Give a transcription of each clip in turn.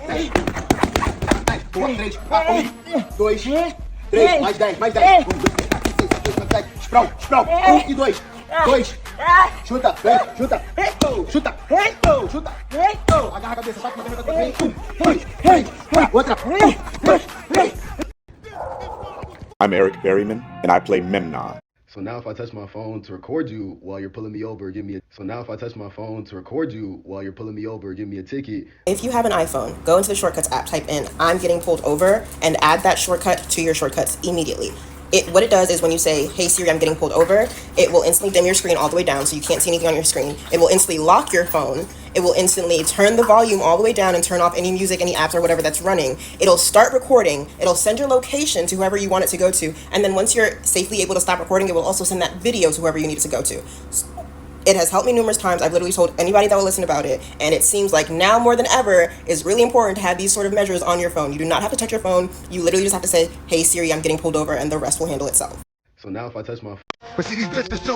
10. 4, 3, 2, 3, mais 10, mais 10. 1, 2, 3, 4, 5, 6, 7, 8, 9, 10. Sprão, 1 e 2. 2. Chuta, vem, chuta. Chuta. Chuta. Agarra a cabeça, bate na cabeça. 1, 2, 3. Outra. 1, 2, 3. I'm Eric Berryman, and I play Memnon. So now if I touch my phone to record you while you're pulling me over, give me a ticket. If you have an iPhone, go into the Shortcuts app, type in "I'm getting pulled over" and add that shortcut to your shortcuts immediately. What it does is when you say, "Hey Siri, I'm getting pulled over," it will instantly dim your screen all the way down so you can't see anything on your screen. It will instantly lock your phone. It will instantly turn the volume all the way down and turn off any music, any apps or whatever that's running. It'll start recording. It'll send your location to whoever you want it to go to. And then once you're safely able to stop recording, it will also send that video to whoever you need it to go to. It has helped me numerous times. I've literally told anybody that will listen about it. And it seems like now more than ever, it's really important to have these sort of measures on your phone. You do not have to touch your phone. You literally just have to say, "Hey Siri, I'm getting pulled over," and the rest will handle itself. So now if I touch my But see, these bitches so.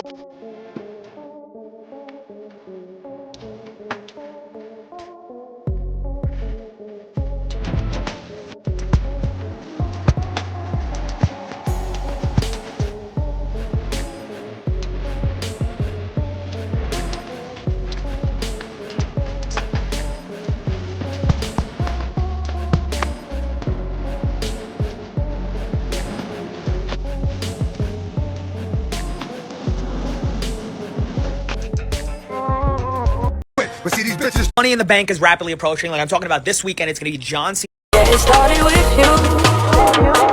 But see, these bitches. Money in the Bank is rapidly approaching. Like I'm talking about this weekend, it's going to be John Cena. It started with you.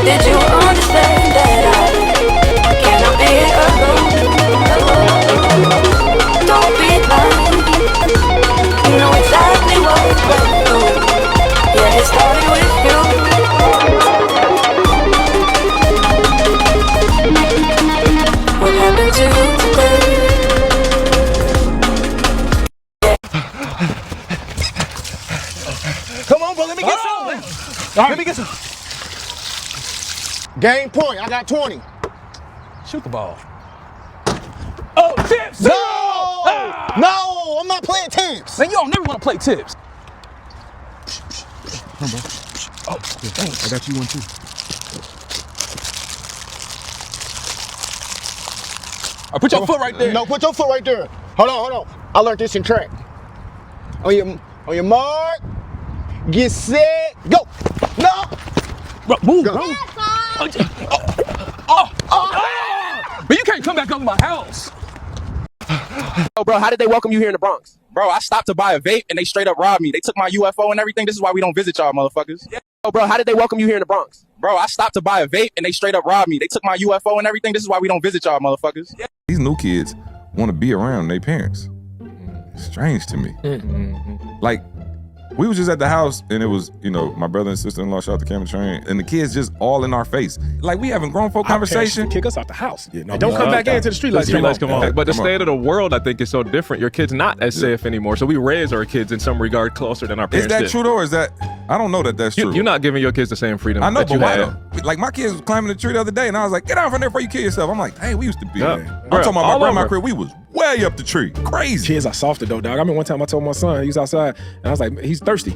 Did you understand that I cannot be alone? Don't be blind. You know exactly what it's going through. Yeah, it started with you. What happened to you today? Come on, bro, let me get some. Let me get some. Game point, I got 20. Shoot the ball. Oh, tips! No! Ah! No, I'm not playing tips. Man, you don't never want to play tips. Come on, bro. Oh, yeah, I got you one too. All right, put your foot right there. No, put your foot right there. Hold on. I learned this in track. On your mark, get set, go. No. Bro, move, Go. bro. But you can't come back over my house. Oh, bro, how did they welcome you here in the Bronx? Bro, I stopped to buy a vape and they straight up robbed me. They took my UFO and everything. This is why we don't visit y'all, motherfuckers. Yeah. Oh, bro, how did they welcome you here in the Bronx? Bro, I stopped to buy a vape and they straight up robbed me. They took my UFO and everything. This is why we don't visit y'all, motherfuckers. Yeah. These new kids want to be around their parents. It's strange to me. Like, we was just at the house and it was, my brother and sister-in-law, shout out to Cameron Train, and the kids just all in our face. Like, we having grown folk conversation. Kick us out the house. Yeah, no, And don't come back into the street lights. Come on. But the state of the world, I think, is so different. Your kid's not as safe anymore. So we raise our kids in some regard closer than our Is parents that did. true though, or is that, I don't know that that's true. You're not giving your kids the same freedom I know, that but you why had. though? Like, my kids was climbing the tree the other day and I was like, get out from there before you kill yourself. I'm like, hey, we used to be. Yeah. I'm Bruh, talking about all my grandma over. crib, we was way up the tree. Crazy. Kids are softer though, dog. I mean, one time I told my son, he was outside, and I was like, he's thirsty.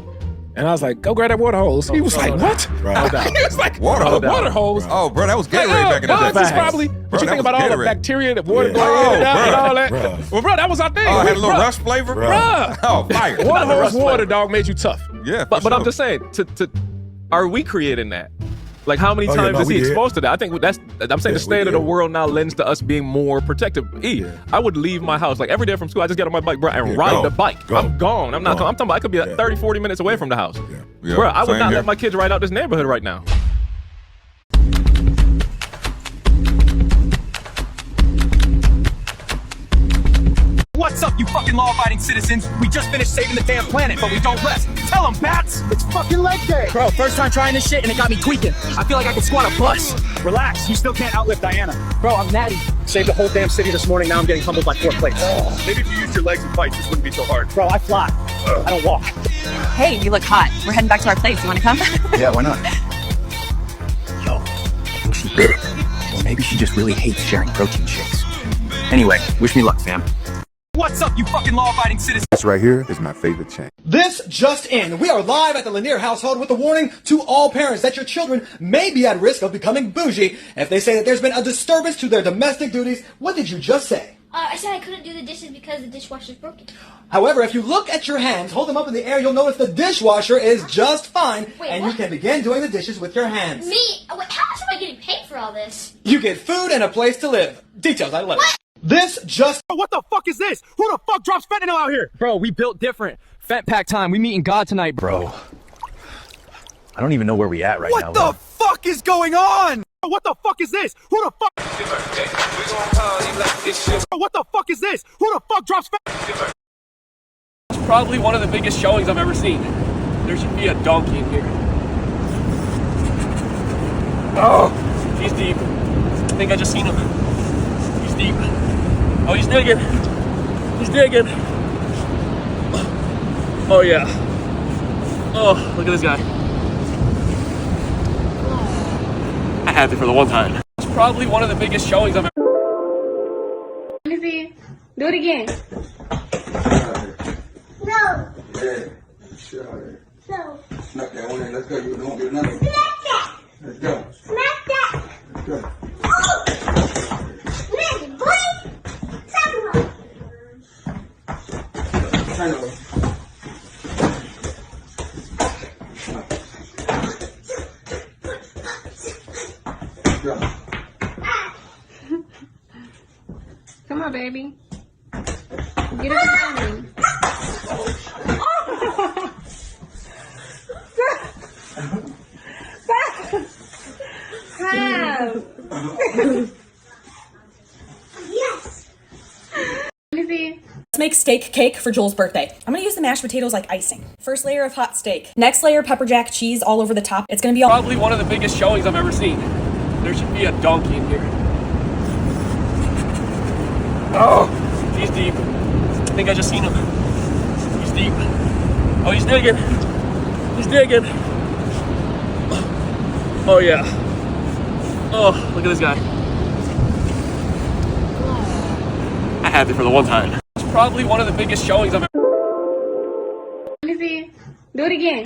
And I was like, go grab that water hose. He was like, what? He was like, Water hose. Oh, bro, that was Gatorade Like, back in the day. Bugs is probably, Bro, what you that think about was all the Gatorade. bacteria, the water Yeah. going in and out Oh, and all that? bruh. Well, bro, that was our thing. Oh, it had a Like, little bruh, rush flavor? Bruh. Oh, fire. Water hose Rush water, flavor. dog, made you tough. Yeah, But I'm just saying, are we creating that? Like, how many Oh, yeah, times no, is he we did. exposed to that? I think I'm saying the state of the world now lends to us being more protective. I would leave my house, like every day from school, I just get on my bike, bro, and ride the bike. I'm gone. I'm not I'm talking about I could be 30, 40 minutes away from the house. Yeah, Bro, I would same not here. let my kids ride out this neighborhood right now. What's up, you fucking law-abiding citizens? We just finished saving the damn planet, but we don't rest. Tell them, bats! It's fucking leg day. Bro, first time trying this shit and it got me tweaking. I feel like I could squat a bus. Relax, you still can't outlift Diana. Bro, I'm natty. Saved the whole damn city this morning, now I'm getting humbled by 4 plates. Maybe if you used your legs and fight, this wouldn't be so hard. Bro, I fly. I don't walk. Hey, you look hot. We're heading back to our place. You want to come? Yeah, why not? Yo, I think she bit it. Or maybe she just really hates sharing protein shakes. Anyway, wish me luck, fam. What's up, you fucking law-abiding citizens? This right here is my favorite chain. This just in. We are live at the Lanier household with a warning to all parents that your children may be at risk of becoming bougie if they say that there's been a disturbance to their domestic duties. What did you just say? I said I couldn't do the dishes because the dishwasher's broken. However, if you look at your hands, hold them up in the air, you'll notice the dishwasher is just fine, Wait, and what? you can begin doing the dishes with your hands. Me? Wait, how much am I getting paid for all this? You get food and a place to live. Details at 11. This just... What the fuck is this? Who the fuck drops fentanyl out here? Bro, we built different. Fent pack time. We meet in God tonight, bro. I don't even know where we at right now. What the fuck is going on? What the fuck is this? Who the fuck? What the fuck is this? Who the fuck drops fentanyl? It's probably one of the biggest showings I've ever seen. There should be a donkey in here. Oh, he's deep. I think I just seen him. He's deep. Oh, he's digging. He's digging. Oh, yeah. Oh, look at this guy. I had to for the one time. It's probably one of the biggest showings I've ever... Let me see. Do it again. No. Hey, sure. No. Smack that one in. Let's go. You don't get nothing. Smack that. Let's go. Smack that. Let's go. Oh. Smack it, boy. Talk about. Turn over. Go. Come on, baby. Get up and me. Yes. Let me see. Let's make steak cake for Joel's birthday. I'm gonna use the mashed potatoes like icing. First layer of hot steak. Next layer pepper jack cheese all over the top. It's gonna be all Probably one of the biggest showings I've ever seen. There should be a donkey in here. Oh, he's deep. I think I just seen him. He's deep. Oh, he's digging. He's digging. Oh, yeah. Oh, look at this guy. I had to for the one time. It's probably one of the biggest showings I've ever... Let me see. Do it again.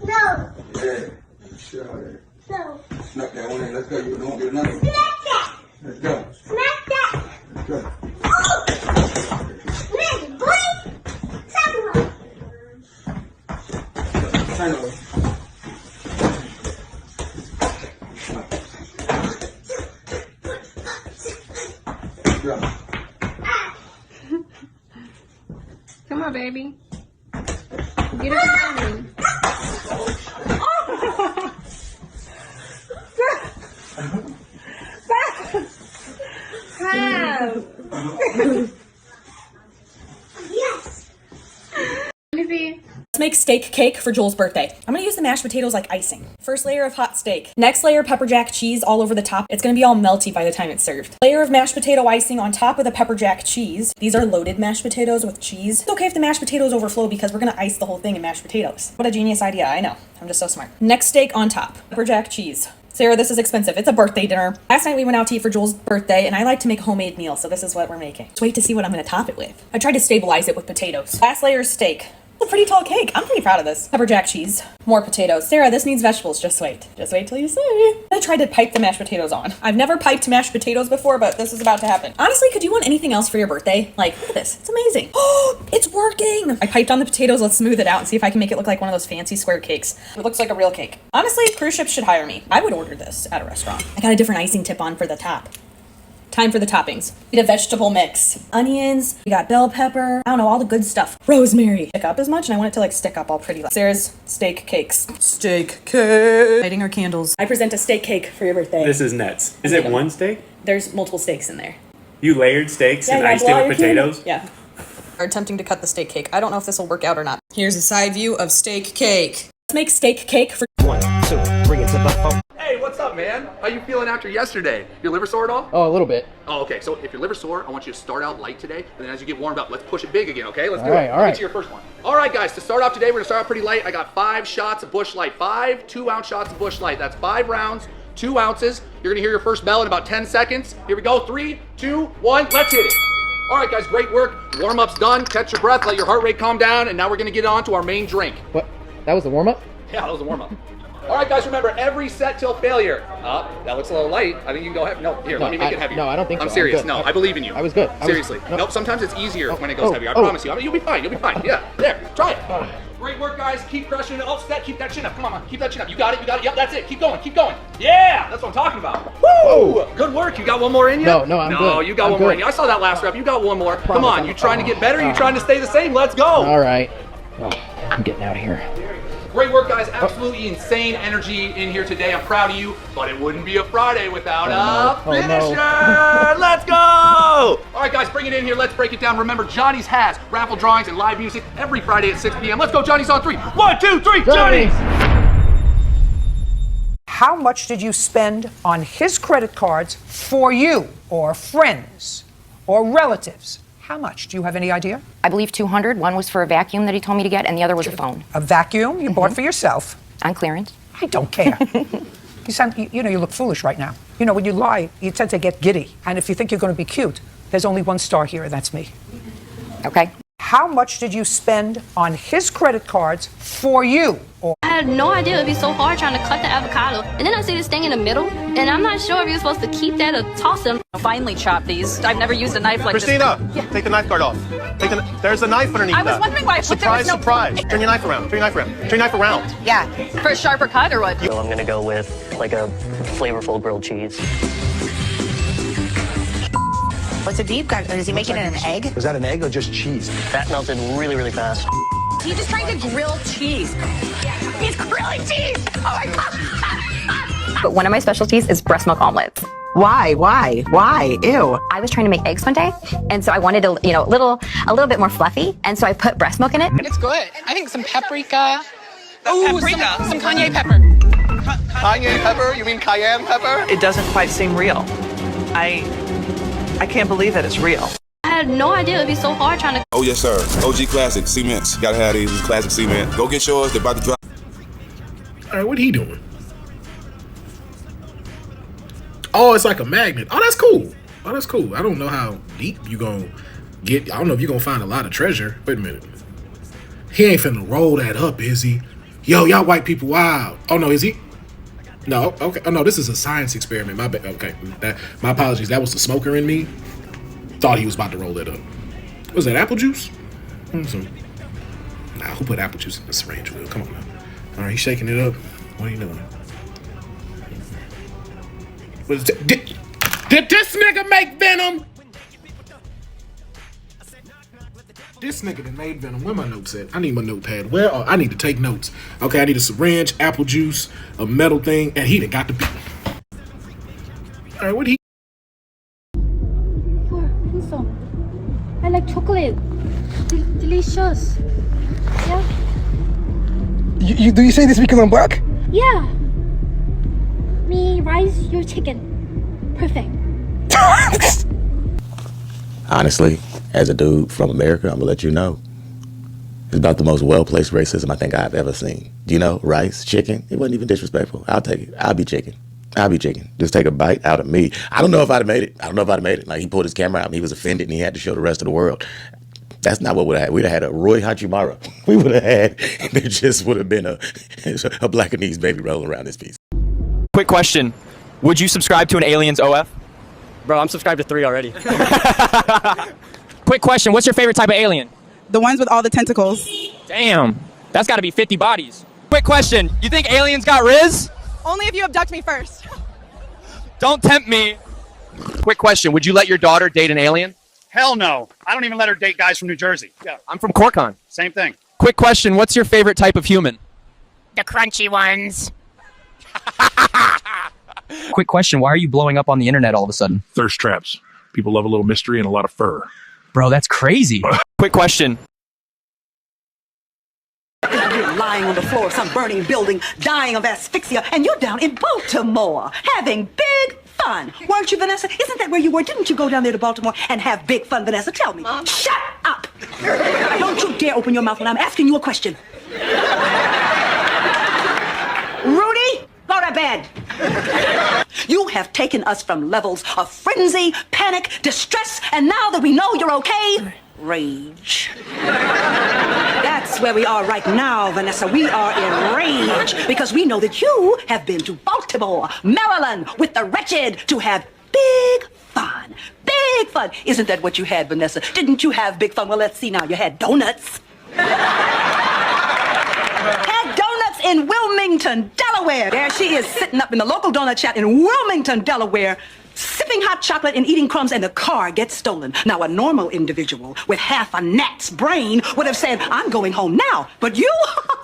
No. Hey, sure. No. Smack that one in. Let's go. You don't get nothing. Smack that. Let's go. Smack that. Let's go. Oh. Smack it, boy. Talk about. Turn over. Go. Come on, baby. Get up and me. Yes. Let me see. Let's make steak cake for Joel's birthday. I'm gonna use the mashed potatoes like icing. First layer of hot steak. Next layer pepper jack cheese all over the top. It's gonna be all melty by the time it's served. Layer of mashed potato icing on top of the pepper jack cheese. These are loaded mashed potatoes with cheese. It's okay if the mashed potatoes overflow because we're gonna ice the whole thing in mashed potatoes. What a genius idea, I know. I'm just so smart. Next steak on top. Pepper jack cheese. Sarah, this is expensive. It's a birthday dinner. Last night we went out to eat for Joel's birthday, and I like to make a homemade meal, so this is what we're making. Just wait to see what I'm gonna top it with. I tried to stabilize it with potatoes. Last layer is steak. It's a pretty tall cake. I'm pretty proud of this. Pepper jack cheese. More potatoes. Sarah, this needs vegetables. Just wait. Just wait till you see. I tried to pipe the mashed potatoes on. I've never piped mashed potatoes before, but this is about to happen. Honestly, could you want anything else for your birthday? Like, look at this. It's amazing. Oh, it's working. I piped on the potatoes. Let's smooth it out and see if I can make it look like one of those fancy square cakes. It looks like a real cake. Honestly, cruise ships should hire me. I would order this at a restaurant. I got a different icing tip on for the top. Time for the toppings. We need a vegetable mix. Onions, we got bell pepper, I don't know, all the good stuff. Rosemary. Stick up as much, and I want it to like stick up all pretty. Sarah's steak cakes. Steak cake. Lighting our candles. I present a steak cake for your birthday. This is nuts. Is it one steak? There's multiple steaks in there. You layered steaks and you iced blow it out with your candle. potatoes? Yeah. Are attempting to cut the steak cake. I don't know if this will work out or not. Here's a side view of steak cake. Let's make steak cake for 1, 2, 3 into the 4. Hey, what's up, man? How you feeling after yesterday? Your liver sore at all? Oh, a little bit. Oh, okay. So if your liver's sore, I want you to start out light today, and then as you get warmed up, let's push it big again, okay? Let's do it. All right. Get to your first one. All right, guys, to start off today, we're gonna start out pretty light. I got 5 shots of Busch Light. 5 2-ounce shots of Busch Light. That's 5 rounds, 2 ounces. You're gonna hear your first bell in about 10 seconds. Here we go. 3, 2, 1, let's hit it. All right, guys, great work. Warm-up's done. Catch your breath, let your heart rate calm down, and now we're gonna get on to our main drink. What? That was the warm-up? Yeah, that was a warm-up. All right, guys, remember, every set till failure. That looks a little light. I think you can go ahead. No, here, let me make it heavier. No, I don't think so. I'm serious. I'm good. No, I believe in you. I was good. Seriously. Nope, sometimes it's easier when it goes heavier. I promise you. You'll be fine. You'll be fine. Yeah, there. Try it. Great work, guys. Keep crushing it. Oh, keep that chin up. Come on, man. Keep that chin up. You got it. You got it. Yep, that's it. Keep going. Keep going. Yeah, that's what I'm talking about. Woo! Good work. You got one more in you? No, I'm good. No, you got one more in you. I saw that last rep. You got one more. Come on. You trying to get better? You trying to stay the same? Let's go. All right. Oh, I'm getting out of here. Great work, guys. Absolutely insane energy in here today. I'm proud of you, but it wouldn't be a Friday without a finisher. Let's go! All right, guys, bring it in here. Let's break it down. Remember, Johnny's has raffle drawings and live music every Friday at 6 p.m. Let's go, Johnny's on 3. 1, 2, 3, Johnny's! How much did you spend on his credit cards for you or friends or relatives? How much? Do you have any idea? I believe 200. One was for a vacuum that he told me to get, and the other was a phone. A vacuum you bought for yourself? On clearance. I don't care. You sound, you look foolish right now. You know, when you lie, you tend to get giddy. And if you think you're going to be cute, there's only one star here, and that's me. Okay. How much did you spend on his credit cards for you? Or I had no idea it'd be so hard trying to cut the avocado. And then I see this thing in the middle, and I'm not sure if you're supposed to keep that or toss them. Finely chop these. I've never used a knife like Christina, this. take the knife guard off. There's a knife underneath that. I was wondering why I put there was no... Surprise. Turn your knife around. Turn your knife around. Turn your knife around. Yeah. For a sharper cut or what? So I'm gonna go with like a flavorful grilled cheese. What's a deep cut? Is he making it an egg? Was that an egg or just cheese? That melted really, really fast. He's just trying to grill cheese. He's grilling cheese! Oh my God! But one of my specialties is breast milk omelets. Why? Ew. I was trying to make eggs one day, and so I wanted a little bit more fluffy, and so I put breast milk in it. It's good. I think some paprika. Oh, some cayenne pepper. Cayenne pepper? You mean cayenne pepper? It doesn't quite seem real. I can't believe that it's real. I had no idea it'd be so hard trying to... Oh, yes, sir. OG Classic Cements. Gotta have these classic cement. Go get yours. They're about to drop. All right, what he doing? Oh, it's like a magnet. Oh, that's cool. I don't know how deep you gonna get. I don't know if you're gonna find a lot of treasure. Wait a minute. He ain't finna roll that up, is he? Yo, y'all white people wild. Oh, no, is he? No, okay. Oh, no, this is a science experiment. My bad. Okay, my apologies. That was the smoker in me. Thought he was about to roll it up. Was that apple juice? Nah, who put apple juice in the syringe wheel? Come on now. All right, he's shaking it up. What are you doing? What is that? Did this nigga make venom? This nigga that made venom. Where my notes at? I need my notepad. Where? Oh, I need to take notes. Okay, I need a syringe, apple juice, a metal thing, and he done got the. All right, what he? I like chocolate. Delicious. Yeah. Do you say this because I'm black? Yeah. Me, rice, your chicken. Perfect. Honestly, as a dude from America, I'm gonna let you know. It's about the most well-placed racism I think I've ever seen. Do you know, rice, chicken? It wasn't even disrespectful. I'll take it. I'll be chicken. Just take a bite out of me. I don't know if I'd have made it. Like, he pulled his camera out and he was offended and he had to show the rest of the world. That's not what we'd have had. We'd have had a Roy Hachimara. We would have had, there just would have been a Blackanese baby rolling around this piece. Quick question. Would you subscribe to an Aliens OF? Bro, I'm subscribed to 3 already. Quick question. What's your favorite type of alien? The ones with all the tentacles. Damn. That's got to be 50 bodies. Quick question. You think aliens got Riz? Only if you abduct me first. Don't tempt me. Quick question. Would you let your daughter date an alien? Hell no. I don't even let her date guys from New Jersey. Yeah. I'm from Corcon. Same thing. Quick question. What's your favorite type of human? The crunchy ones. Quick question. Why are you blowing up on the internet all of a sudden? Thirst traps. People love a little mystery and a lot of fur. Bro, that's crazy. Quick question. You're lying on the floor of some burning building, dying of asphyxia, and you're down in Baltimore having big fun. Weren't you, Vanessa? Isn't that where you were? Didn't you go down there to Baltimore and have big fun, Vanessa? Tell me. Mom. Shut up! Don't you dare open your mouth when I'm asking you a question. Rudy, go to bed. You have taken us from levels of frenzy, panic, distress, and now that we know you're okay, rage. That's where we are right now, Vanessa. We are in rage because we know that you have been to Baltimore, Maryland, with the wretched to have big fun. Big fun. Isn't that what you had, Vanessa? Didn't you have big fun? Well, let's see now. You had donuts. Had donuts in Wilmington, Delaware. There she is, sitting up in the local donut shop in Wilmington, Delaware, sipping hot chocolate and eating crumbs, and the car gets stolen. Now, a normal individual with half a gnat's brain would have said, I'm going home now. But you?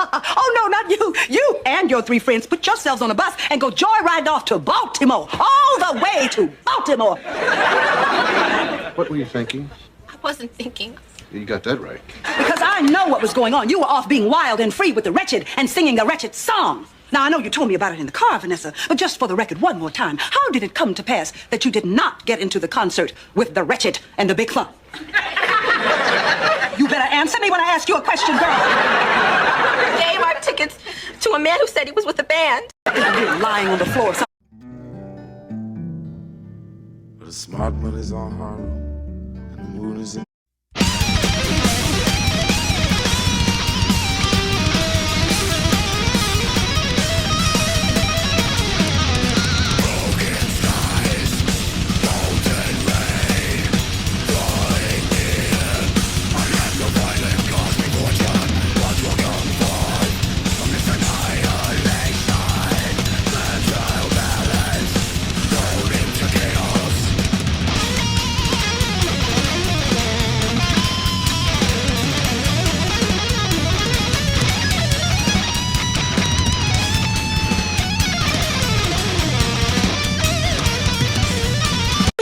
Oh, no, not you. You and your 3 friends put yourselves on a bus and go joyride off to Baltimore. All the way to Baltimore. What were you thinking? I wasn't thinking. You got that right. Because I know what was going on. You were off being wild and free with the wretched and singing a wretched song. Now, I know you told me about it in the car, Vanessa, but just for the record, one more time, how did it come to pass that you did not get into the concert with the wretched and the big fun? You better answer me when I ask you a question, girl. Gave our tickets to a man who said he was with the band. You're lying on the floor. But the smart money's on Harlem, and the moon is in.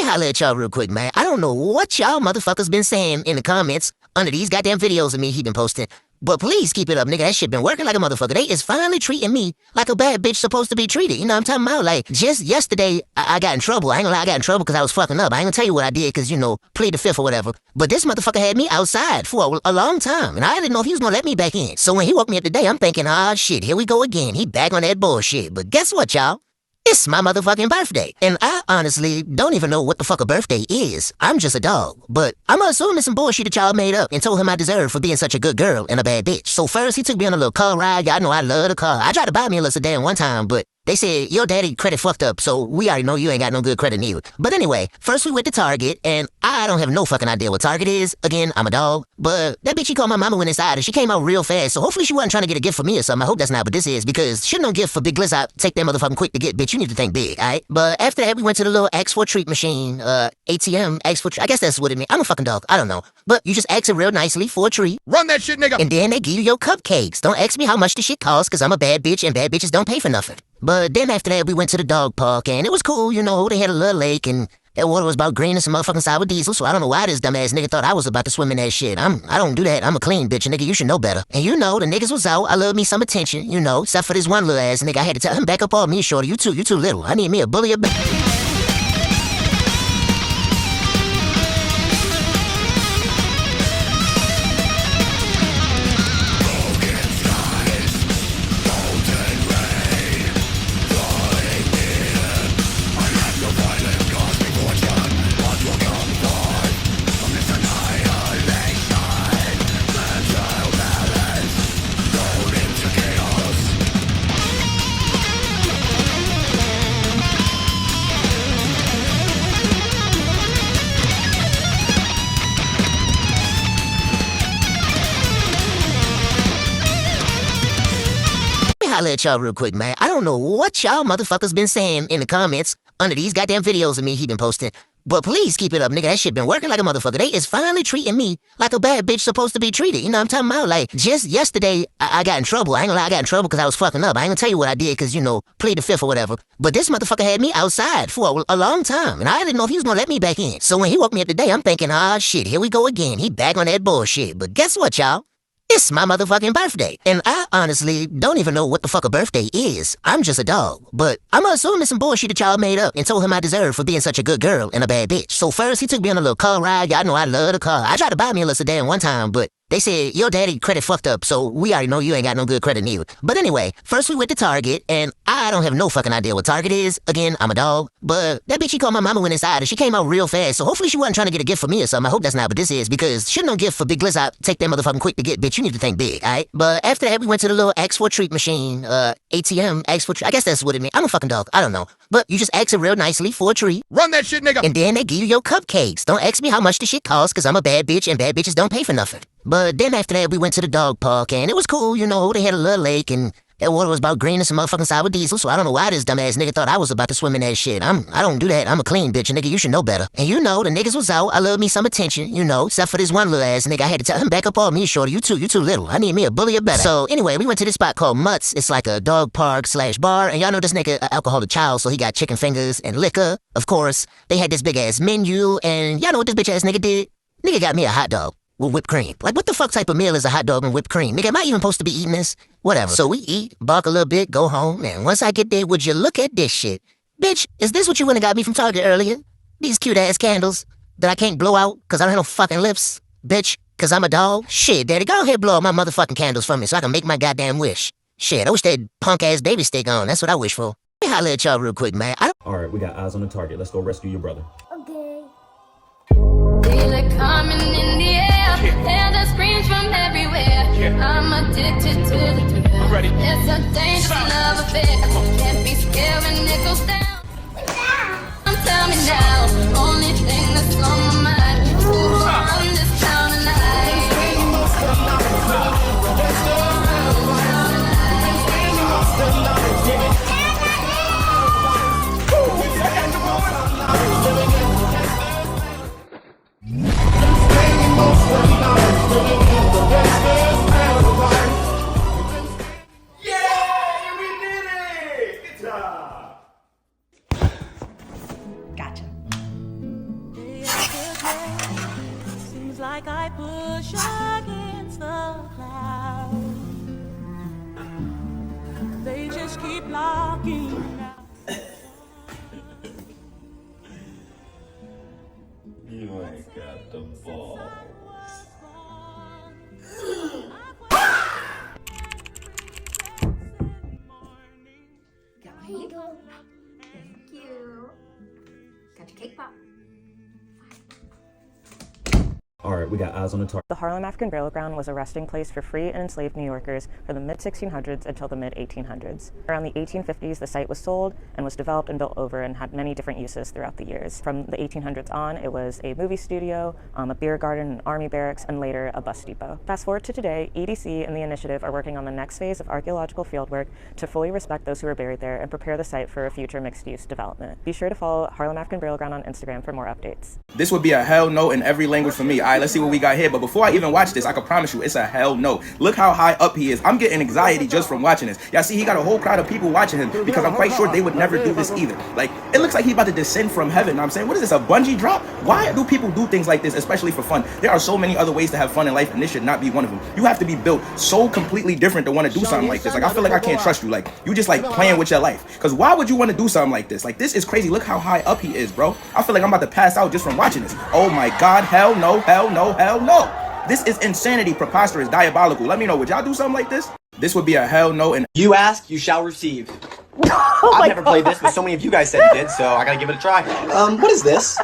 Holla at y'all real quick, man. I don't know what y'all motherfuckers been saying in the comments under these goddamn videos of me he been posting. But please keep it up, nigga. That shit been working like a motherfucker. They is finally treating me like a bad bitch supposed to be treated. You know what I'm talking about? Like, just yesterday, I got in trouble. I ain't gonna lie, I got in trouble because I was fucking up. I ain't gonna tell you what I did because, you know, plead the fifth or whatever. But this motherfucker had me outside for a long time, and I didn't know if he was gonna let me back in. So when he woke me up today, I'm thinking, ah, shit, here we go again. He back on that bullshit. But guess what, y'all? It's my motherfucking birthday. And I honestly don't even know what the fuck a birthday is. I'm just a dog. But I'm assuming it's some bullshit that y'all made up and told him I deserve for being such a good girl and a bad bitch. So first he took me on a little car ride. Y'all know I love the car. I tried to buy me a little sedan one time, but they said, your daddy credit fucked up, so we already know you ain't got no good credit neither. But anyway, first we went to Target, and I don't have no fucking idea what Target is. Again, I'm a dog. But that bitch, she called my mama went inside, and she came out real fast, so hopefully she wasn't trying to get a gift for me or something. I hope that's not what this is, because shouldn't no gift for Big Blizzard take that motherfucking quick to get, bitch. You need to think big, alright? But after that, we went to the little ask for treat machine, ATM, ask for treat. I guess that's what it means. I'm a fucking dog. I don't know. But you just ask it real nicely for a treat. Run that shit, nigga! And then they give you your cupcakes. Don't ask me how much the shit costs, because I'm a bad bitch, and bad bitches don't pay for nothing. But then after that, we went to the dog park, and it was cool, you know. They had a little lake, and that water was about green and some motherfucking sour diesel, so I don't know why this dumbass nigga thought I was about to swim in that shit. I don't do that. I'm a clean bitch, nigga. You should know better. And you know, the niggas was out. I love me some attention, you know, except for this one little ass nigga. I had to tell him, back up on me, shorty. You too little. I need me a bully. Holla at y'all real quick, man. I don't know what y'all motherfuckers been saying in the comments under these goddamn videos of me he been posting. But please keep it up, nigga. That shit been working like a motherfucker. They is finally treating me like a bad bitch supposed to be treated. You know what I'm talking about? Like, just yesterday, I got in trouble. I ain't gonna lie, I got in trouble because I was fucking up. I ain't gonna tell you what I did because, you know, plead the fifth or whatever. But this motherfucker had me outside for a long time, and I didn't know if he was gonna let me back in. So when he woke me up today, I'm thinking, ah, shit, here we go again. He back on that bullshit. But guess what, y'all? It's my motherfucking birthday. And I honestly don't even know what the fuck a birthday is. I'm just a dog. But I'm assuming some bullshit that y'all made up and told him I deserved for being such a good girl and a bad bitch. So first, he took me on a little car ride. Y'all know I love the car. I tried to buy me a little sedan one time, but they said, your daddy credit fucked up, so we already know you ain't got no good credit neither. But anyway, first we went to Target, and I don't have no fucking idea what Target is. Again, I'm a dog. But that bitch, she called my mama went inside, and she came out real fast, so hopefully she wasn't trying to get a gift for me or something. I hope that's not what this is, because shouldn't no gift for Big Blizzard take that motherfucking quick to get, bitch. You need to think big, alright? But after that, we went to the little ask for a treat machine, ATM, ask for treat. I guess that's what it means. I'm a fucking dog. I don't know. But you just ask it real nicely for a treat. Run that shit, nigga! And then they give you your cupcakes. Don't ask me how much the shit costs, because I'm a bad bitch, and bad bitches don't pay for nothing. But then after that, we went to the dog park, and it was cool, you know. They had a little lake, and that water was about green and some motherfucking sour diesel, so I don't know why this dumbass nigga thought I was about to swim in that shit. I don't do that. I'm a clean bitch, nigga. You should know better. And you know, the niggas was out. I love me some attention, you know, except for this one little ass nigga. I had to tell him back up on me, shorty. You too little. I need me a bully or better. So anyway, we went to this spot called Mutts. It's like a dog park / bar, and y'all know this nigga a alcoholic child, so he got chicken fingers and liquor. Of course, they had this big ass menu, and y'all know what this bitch ass nigga did? Nigga got me a hot dog with whipped cream. Like, what the fuck type of meal is a hot dog and whipped cream? Nigga, am I even supposed to be eating this? Whatever. So we eat, bark a little bit, go home, and once I get there, would you look at this shit? Bitch, is this what you went and got me from Target earlier? These cute-ass candles that I can't blow out because I don't have no fucking lips? Bitch, because I'm a dog? Shit, daddy, go ahead and blow out my motherfucking candles for me so I can make my goddamn wish. Shit, I wish they had punk-ass baby stick on. That's what I wish for. Let me holler at y'all real quick, man. Alright, we got eyes on the target. Let's go rescue your brother. Okay. Feel it coming in the air. Hear the screams from everywhere. I'm addicted to the thrill. It's a dangerous love affair. Can't be scared when it goes down. Tell me now, only thing that's on my mind. Who's on this town tonight? Gotcha. Seems like I push against the clouds. They just keep blocking out. You ain't got the ball. Here you go. Thank you. Got your cake pop. Alright, we got eyes on the target. The Harlem African Burial Ground was a resting place for free and enslaved New Yorkers from the mid-1600s until the mid-1800s. Around the 1850s, the site was sold and was developed and built over and had many different uses throughout the years. From the 1800s on, it was a movie studio, a beer garden, an army barracks, and later a bus depot. Fast forward to today, EDC and the initiative are working on the next phase of archaeological fieldwork to fully respect those who were buried there and prepare the site for a future mixed-use development. Be sure to follow Harlem African Burial Ground on Instagram for more updates. This would be a hell no in every language for me. All right, let's see what we got here. But before I even watch this, I can promise you it's a hell no. Look how high up he is. I'm getting anxiety just from watching this. Y'all see, he got a whole crowd of people watching him because I'm quite sure they would never do this either. Like, it looks like he's about to descend from heaven. I'm saying, what is this, a bungee drop? Why do people do things like this, especially for fun? There are so many other ways to have fun in life, and this should not be one of them. You have to be built so completely different to want to do something like this. Like, I feel like I can't trust you. Like, you just like playing with your life. Because why would you want to do something like this? Like, this is crazy. Look how high up he is, bro. I feel like I'm about to pass out just from watching this. Oh my God, hell no, hell no, hell no. This is insanity, preposterous, diabolical. Let me know, would y'all do something like this? This would be a hell no. And you ask, you shall receive. I've never played this, but so many of you guys said you did, so I gotta give it a try. What is this?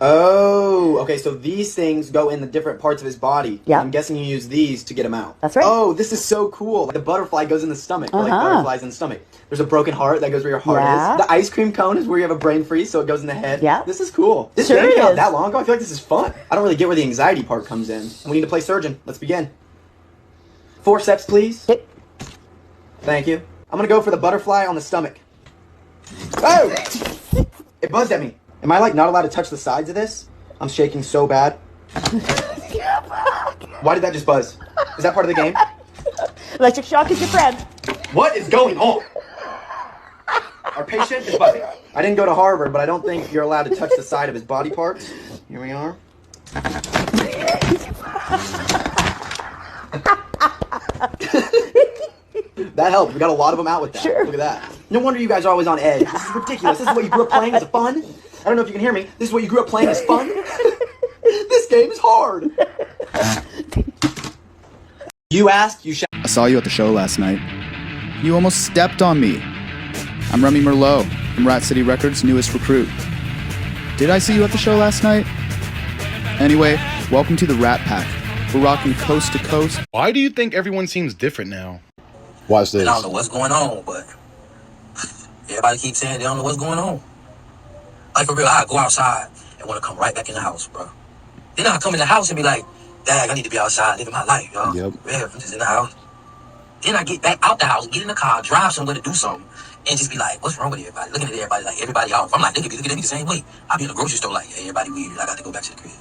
Oh, okay, so these things go in the different parts of his body. Yeah. I'm guessing you use these to get him out. That's right. Oh, this is so cool. The butterfly goes in the stomach, like butterflies in the stomach. There's a broken heart that goes where your heart is. The ice cream cone is where you have a brain freeze, so it goes in the head. Yeah. This is cool. This game came out that long ago. I feel like this is fun. I don't really get where the anxiety part comes in. And we need to play surgeon. Let's begin. Forceps, please. Thank you. I'm gonna go for the butterfly on the stomach. Oh! It buzzed at me. Am I like not allowed to touch the sides of this? I'm shaking so bad. Why did that just buzz? Is that part of the game? Electric shock is your friend. What is going on? Our patient is buzzing. I didn't go to Harvard, but I don't think you're allowed to touch the side of his body parts. Here we are. That helped. We got a lot of them out with that. Sure. Look at that. No wonder you guys are always on edge. This is ridiculous. This is what you grew up playing as fun. I don't know if you can hear me. This is what you grew up playing as fun. This game is hard. You asked, you shall. I saw you at the show last night. You almost stepped on me. I'm Remy Merlot from Rat City Records' newest recruit. Did I see you at the show last night? Anyway, welcome to the Rat Pack. We're rocking coast to coast. Why do you think everyone seems different now? Watch this. I don't know what's going on, but everybody keeps saying they don't know what's going on. Like, for real, I go outside and want to come right back in the house, bro. Then I come in the house and be like, dang, I need to be outside living my life, y'all. Yep. Yeah, I'm just in the house. Then I get back out the house, get in the car, drive somewhere to do something, and just be like, what's wrong with everybody? Looking at everybody like everybody off. I'm like, they could be looking at me the same way. I'll be in the grocery store like, hey, everybody weird. I got to go back to the crib.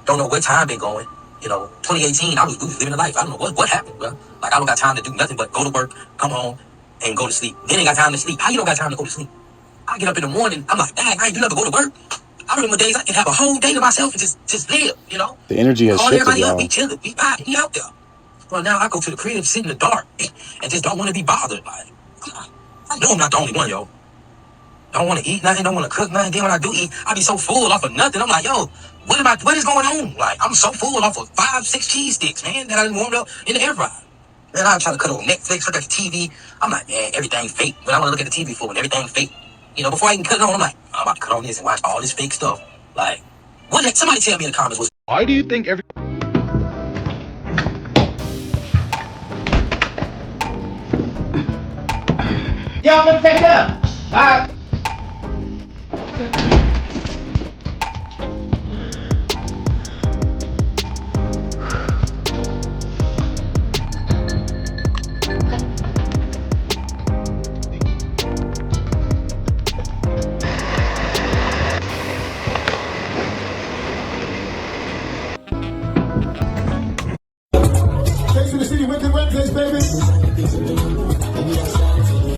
Don't know where time been going. You know, 2018, we was living the life. I don't know what happened, bro. Like, I don't got time to do nothing but go to work, come home, and go to sleep. Then ain't got time to sleep. How you don't got time to go to sleep? I get up in the morning, I'm like, dang, I ain't do nothing but go to work. I remember days I can have a whole day to myself and just live, you know? The energy has Call shifted, everybody up, y'all. be chilling, be vibing, be out there. Well, now I go to the crib, sit in the dark, and just don't want to be bothered by it. I know I'm not the only one, yo. Don't want to eat nothing, don't want to cook nothing. Then when I do eat, I be so full off of nothing. I'm like, yo, what is going on? Like, I'm so full off of 5-6 cheese sticks, man, that I done warmed up in the air fryer. Man, I'm trying to cut on Netflix, look at the TV. I'm like, man, everything fake. When I want to look at the TV for, and everything fake. You know, before I can cut it on, I'm like, I'm about to cut on this and watch all this fake stuff. Like, somebody tell me in the comments what's. Why do you think every... Yo, I'm gonna take it up. All right.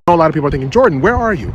A lot of people are thinking, Jordan, where are you?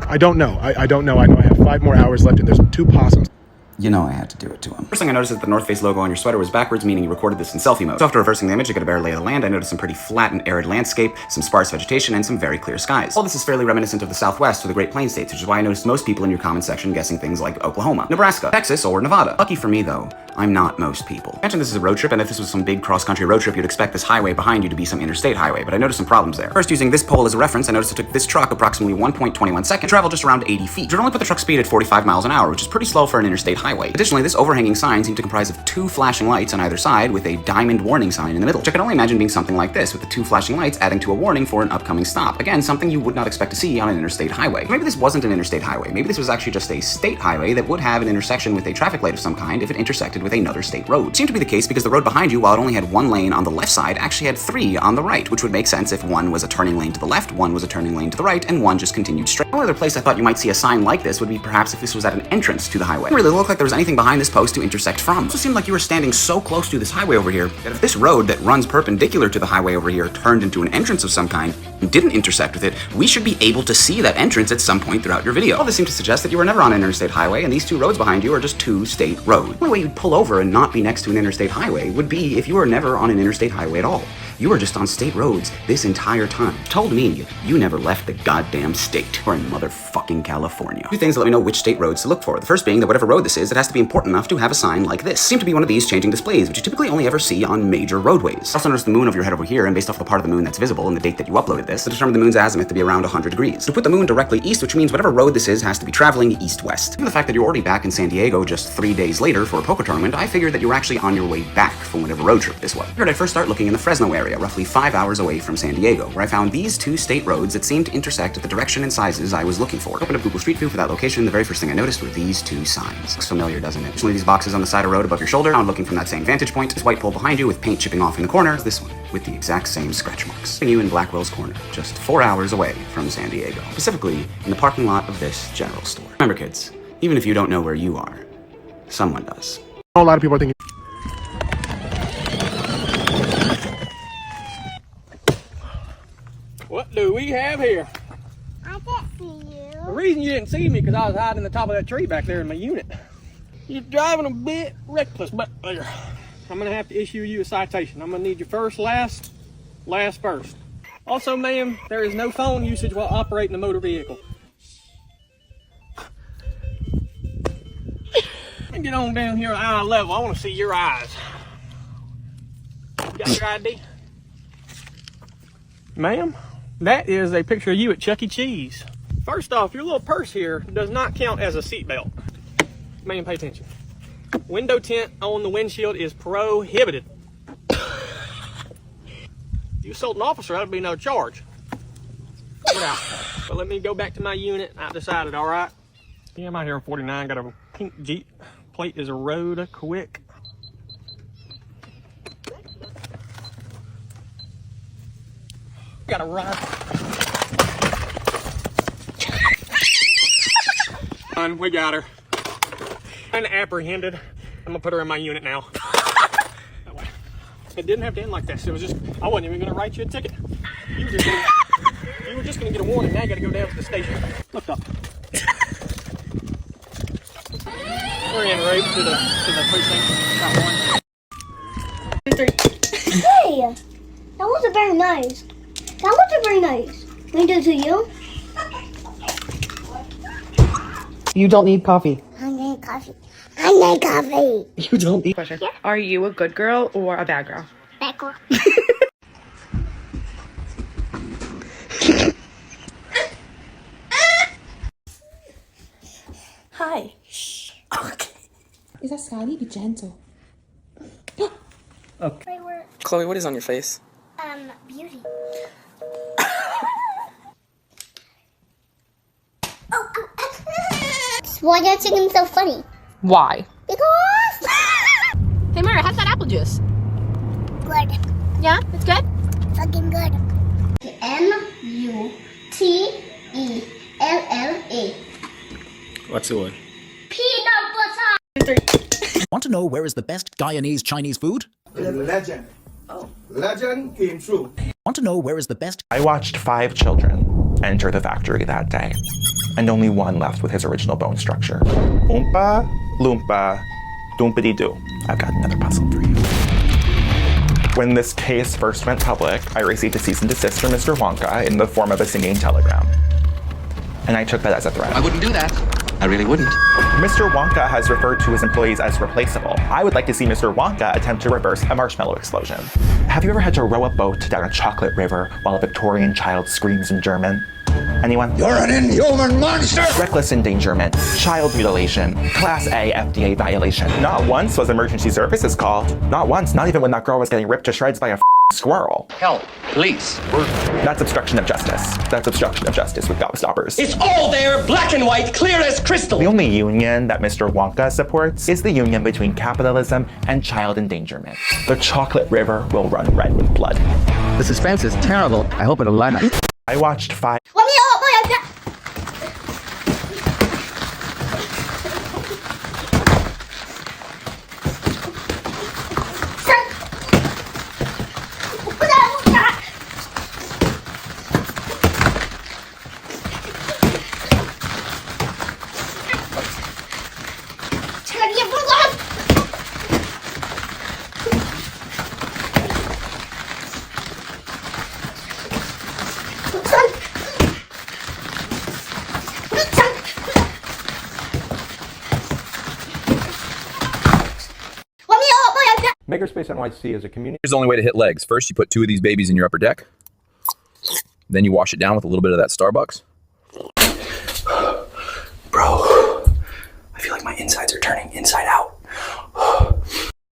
I don't know. I don't know. I know I have 5 more hours left and there's 2 possums. You know I had to do it to him. First thing I noticed is that the North Face logo on your sweater was backwards, meaning you recorded this in selfie mode. So after reversing the image to get a better lay of the land, I noticed some pretty flat and arid landscape, some sparse vegetation, and some very clear skies. All this is fairly reminiscent of the Southwest or the Great Plains states, which is why I noticed most people in your comment section guessing things like Oklahoma, Nebraska, Texas, or Nevada. Lucky for me, though, I'm not most people. Imagine this is a road trip, and if this was some big cross-country road trip, you'd expect this highway behind you to be some interstate highway, but I noticed some problems there. First, using this pole as a reference, I noticed it took this truck approximately 1.21 seconds to travel just around 80 feet. It would only put the truck speed at 45 miles an hour, which is pretty slow for an interstate highway. Additionally, this overhanging sign seemed to comprise of 2 flashing lights on either side with a diamond warning sign in the middle, which I can only imagine being something like this, with the 2 flashing lights adding to a warning for an upcoming stop. Again, something you would not expect to see on an interstate highway. Maybe this wasn't an interstate highway. Maybe this was actually just a state highway that would have an intersection with a traffic light of some kind if it intersected with another state road. It seemed to be the case because the road behind you, while it only had 1 lane on the left side, actually had 3 on the right, which would make sense if 1 was a turning lane to the left, 1 was a turning lane to the right, and 1 just continued straight. The only other place I thought you might see a sign like this would be perhaps if this was at an entrance to the highway. It didn't really look like there was anything behind this post to intersect from. It also seemed like you were standing so close to this highway over here that if this road that runs perpendicular to the highway over here turned into an entrance of some kind and didn't intersect with it, we should be able to see that entrance at some point throughout your video. All this seemed to suggest that you were never on an interstate highway, and these 2 roads behind you are just 2 state roads. The only way you'd pull over and not be next to an interstate highway would be if you were never on an interstate highway at all. You were just on state roads this entire time. Told me you never left the goddamn state. Or in motherfucking California. 2 things that let me know which state roads to look for. The first being that whatever road this is, it has to be important enough to have a sign like this. It seemed to be one of these changing displays, which you typically only ever see on major roadways. Also notice the moon over your head over here, and based off the part of the moon that's visible and the date that you uploaded this, to determine the moon's azimuth to be around 100 degrees. To put the moon directly east, which means whatever road this is has to be traveling east-west. Given the fact that you're already back in San Diego just 3 days later for a poker tournament, I figured that you were actually on your way back from whatever road trip this was. I figured I'd first start looking in the Fresno area, roughly 5 hours away from San Diego, where I found these 2 state roads that seemed to intersect at the direction and sizes I was looking for. I opened up Google Street View for that location. The very first thing I noticed were these 2 signs. Looks familiar, doesn't it? Additionally, these boxes on the side of the road above your shoulder. Now looking from that same vantage point, this white pole behind you with paint chipping off in the corner is this one. with the exact same scratch marks. Putting you in Blackwell's Corner, just 4 hours away from San Diego, specifically in the parking lot of this general store. Remember kids, even if you don't know where you are, someone does. A lot of people are thinking. What do we have here? I can't see you. The reason you didn't see me because I was hiding in the top of that tree back there in my unit. You're driving a bit reckless, but there. I'm gonna have to issue you a citation. I'm gonna need your first, last first. Also, ma'am, there is no phone usage while operating a motor vehicle. And get on down here at eye level. I want to see your eyes. You got your ID? Ma'am, that is a picture of you at Chuck E. Cheese. First off, your little purse here does not count as a seatbelt. Ma'am, pay attention. Window tint on the windshield is prohibited. If you assault an officer, that'd be no charge. Get out. But let me go back to my unit. I decided, all right? Yeah, I'm out here on 49. Got a pink Jeep. Plate is a Road Quick. Got a ride. We got her. And apprehended. I'm gonna put her in my unit now. That way. It didn't have to end like this. It was just, I wasn't even gonna write you a ticket. You were just gonna get a warning. Now you gotta go down to the station. Look up. We're en route to the precinct. Got one. 2, 3. Hey, that wasn't very nice. That wasn't very nice. We do to you. You don't need coffee. I need coffee. I need coffee. You don't need pressure. Are you a good girl or a bad girl? Bad girl. Hi. Shh. Okay. Is that Scotty? Be gentle. Okay. Wait, Chloe, what is on your face? Beauty. Why are you singing so funny? Why? Because. Hey, Mara, how's that apple juice? Good. Yeah, it's good? Fucking good. M-U-T-E-L-L-A. What's the word? Peanut butter. Want to know where is the best Guyanese Chinese food? Legend. Oh. Legend came true. Want to know where is the best? I watched 5 children enter the factory that day, and only one left with his original bone structure. Oompa, Loompa, Doompity-doo. I've got another puzzle for you. When this case first went public, I received a cease and desist from Mr. Wonka in the form of a singing telegram. And I took that as a threat. I wouldn't do that. I really wouldn't. Mr. Wonka has referred to his employees as replaceable. I would like to see Mr. Wonka attempt to reverse a marshmallow explosion. Have you ever had to row a boat down a chocolate river while a Victorian child screams in German? Anyone? You're an inhuman monster! Reckless endangerment, child mutilation, Class A FDA violation. Not once was emergency services called. Not once, not even when that girl was getting ripped to shreds by a squirrel. Help, please. That's obstruction of justice. That's obstruction of justice with gobstoppers. It's all there, black and white, clear as crystal. The only union that Mr. Wonka supports is the union between capitalism and child endangerment. The chocolate river will run red with blood. The suspense is terrible. I hope it'll line up. I watched 5. Let me open my iPad. Makerspace NYC is a community. Here's the only way to hit legs. First, you put 2 of these babies in your upper deck. Then you wash it down with a little bit of that Starbucks. Bro, I feel like my insides are turning inside out.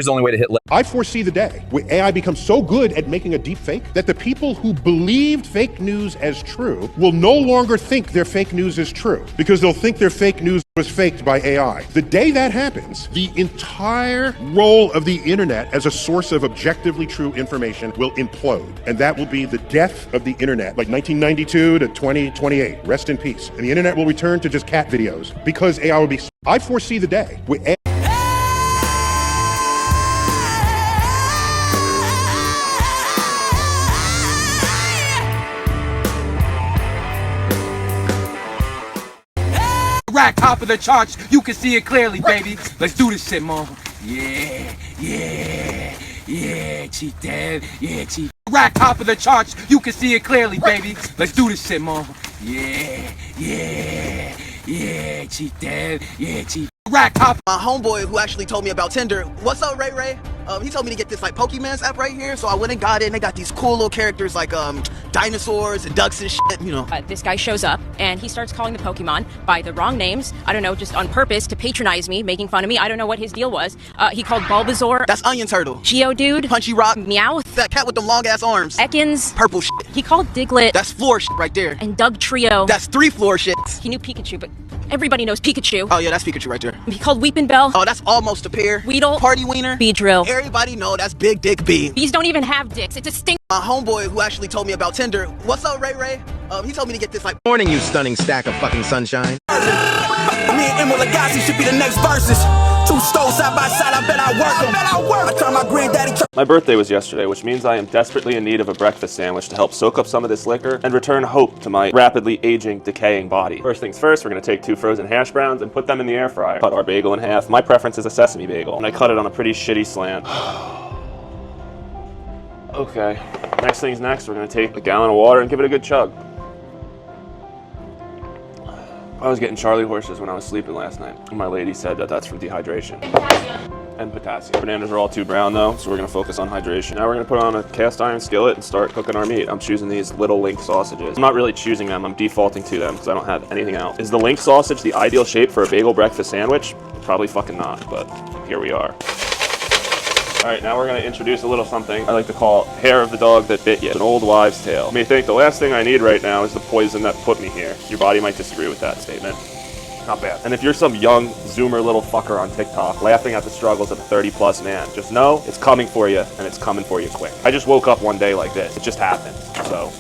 Here's the only way to hit. I foresee the day where AI becomes so good at making a deep fake that the people who believed fake news as true will no longer think their fake news is true because they'll think their fake news was faked by AI. The day that happens, the entire role of the internet as a source of objectively true information will implode. And that will be the death of the internet, like 1992 to 2028. Rest in peace. And the internet will return to just cat videos because AI will be. I foresee the day where AI. Rack top of the charts, you can see it clearly, baby. Let's do this shit, mom. Yeah, cheat dad, cheat. Rack top of the charts, you can see it clearly, baby. Let's do this shit, mom. Yeah, cheat dad, cheat. Rack top. My homeboy who actually told me about Tinder. What's up, Ray Ray? He told me to get this like Pokemon's app right here, so I went and got it, and they got these cool little characters like dinosaurs and ducks and shit, you know. This guy shows up and he starts calling the Pokemon by the wrong names. I don't know, just on purpose to patronize me, making fun of me. I don't know what his deal was. He called Bulbasaur. That's Onion Turtle. Geodude. Punchy Rock. Meowth. That cat with them long ass arms. Ekans. Purple shit. He called Diglett. That's floor shit right there. And Doug Trio. That's 3 floor shits. He knew Pikachu, but everybody knows Pikachu. Oh yeah, that's Pikachu right there. He called Weepinbell. Oh, that's almost a pair. Weedle. Party Wiener. Beedrill. Everybody know that's Big Dick B. These don't even have dicks. It's a stink. My homeboy who actually told me about Tinder. What's up, Ray Ray? He told me to get this like. Morning, you stunning stack of fucking sunshine. Me and Emma Lagasse should be the next verses. 2 stoves side by side, I bet I work. I turn my granddaddy. My birthday was yesterday, which means I am desperately in need of a breakfast sandwich to help soak up some of this liquor and return hope to my rapidly aging, decaying body. First things first, we're gonna take 2 frozen hash browns and put them in the air fryer. Cut our bagel in half. My preference is a sesame bagel, and I cut it on a pretty shitty slant. Okay, next thing's next, we're gonna take a gallon of water and give it a good chug. I was getting Charlie horses when I was sleeping last night. My lady said that that's from dehydration. And potassium. Bananas are all too brown though, so we're gonna focus on hydration. Now we're gonna put on a cast iron skillet and start cooking our meat. I'm choosing these little link sausages. I'm not really choosing them, I'm defaulting to them because I don't have anything else. Is the link sausage the ideal shape for a bagel breakfast sandwich? Probably fucking not, but here we are. All right, now we're gonna introduce a little something I like to call hair of the dog that bit you. It's an old wives' tale. You may think the last thing I need right now is the poison that put me here. Your body might disagree with that statement. Not bad. And if you're some young Zoomer little fucker on TikTok laughing at the struggles of a 30-plus man, just know it's coming for you, and it's coming for you quick. I just woke up one day like this. It just happened. So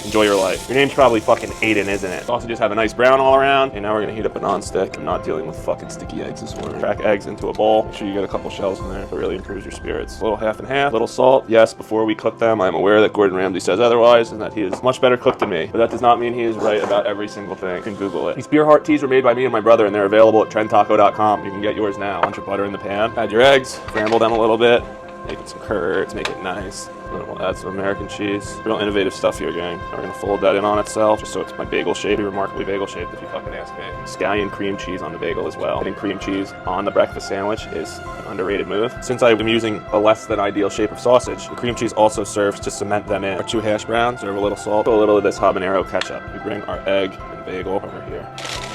enjoy your life. Your name's probably fucking Aiden, isn't it? Sausages have a nice brown all around. And now we're gonna heat up a non-stick. I'm not dealing with fucking sticky eggs this morning. Crack eggs into a bowl. Make sure you get a couple shells in there. It really improves your spirits. A little half and half. Little salt. Yes, before we cook them, I'm aware that Gordon Ramsay says otherwise and that he is much better cooked than me. But that does not mean he is right about every single thing. You can Google it. These beer heart teas were made by me and my brother, and they're available at trendtaco.com. You can get yours now. Bunch of butter in the pan. Add your eggs. Scramble them a little bit. Make it some curds. Make it nice. We'll add some American cheese. Real innovative stuff here, gang. We're gonna fold that in on itself, just so it's my bagel shape. Remarkably bagel shaped, if you fucking ask me. Scallion cream cheese on the bagel as well. Putting cream cheese on the breakfast sandwich is an underrated move. Since I'm using a less than ideal shape of sausage, the cream cheese also serves to cement them in. Our 2 hash browns, serve a little salt, a little of this habanero ketchup. We bring our egg and bagel over here.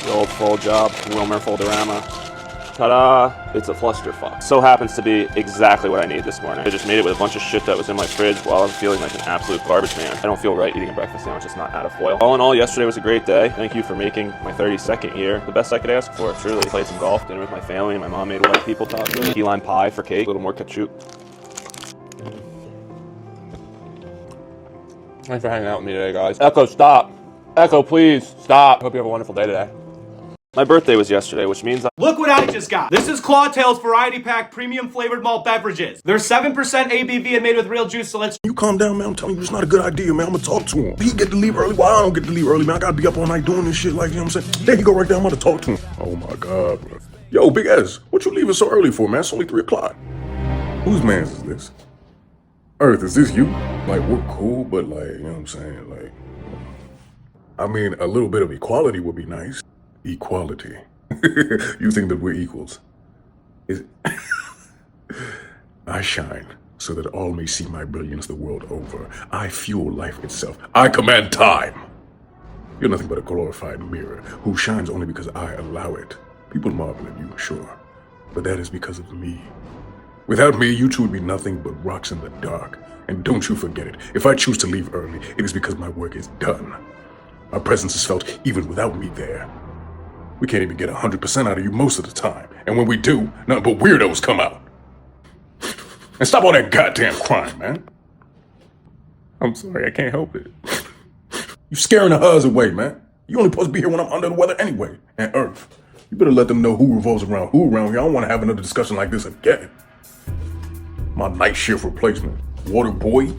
The old fold job, Wilmer Foldorama. Ta-da! It's a clusterfuck. So happens to be exactly what I need this morning. I just made it with a bunch of shit that was in my fridge while I was feeling like an absolute garbage man. I don't feel right eating a breakfast sandwich that's not out of foil. All in all, yesterday was a great day. Thank you for making my 32nd year the best I could ask for. Truly. Played some golf, dinner with my family, my mom made white people tacos, key lime pie for cake, a little more ketchup. Thanks for hanging out with me today, guys. Echo, stop. Echo, please, stop. Hope you have a wonderful day today. My birthday was yesterday, which means Look what I just got. This is Clawtail's Variety Pack Premium Flavored Malt Beverages. They're 7% ABV and made with real juice, so let's... You calm down, man. I'm telling you, it's not a good idea, man. I'm gonna talk to him. He get to leave early. Why I don't get to leave early, man? I gotta be up all night doing this shit, like, you know what I'm saying? There you go right there. I'm gonna talk to him. Oh, my God, bro. Yo, Big S, what you leaving so early for, man? It's only 3 o'clock. Whose man's is this? Earth, is this you? Like, we're cool, but, like, you know what I'm saying? Like, I mean, a little bit of equality would be nice. Equality. You think that we're equals? I shine so that all may see my brilliance the world over. I fuel life itself. I command time. You're nothing but a glorified mirror who shines only because I allow it. People marvel at you, sure, but that is because of me. Without me, you two would be nothing but rocks in the dark. And don't you forget it. If I choose to leave early, it is because my work is done. My presence is felt even without me there. We can't even get 100% out of you most of the time. And when we do, nothing but weirdos come out. And stop all that goddamn crime, man. I'm sorry, I can't help it. You scaring the huhs away, man. You only supposed to be here when I'm under the weather anyway. And Earth. You better let them know who revolves around who around here. I don't want to have another discussion like this again. My night shift replacement. Water boy. You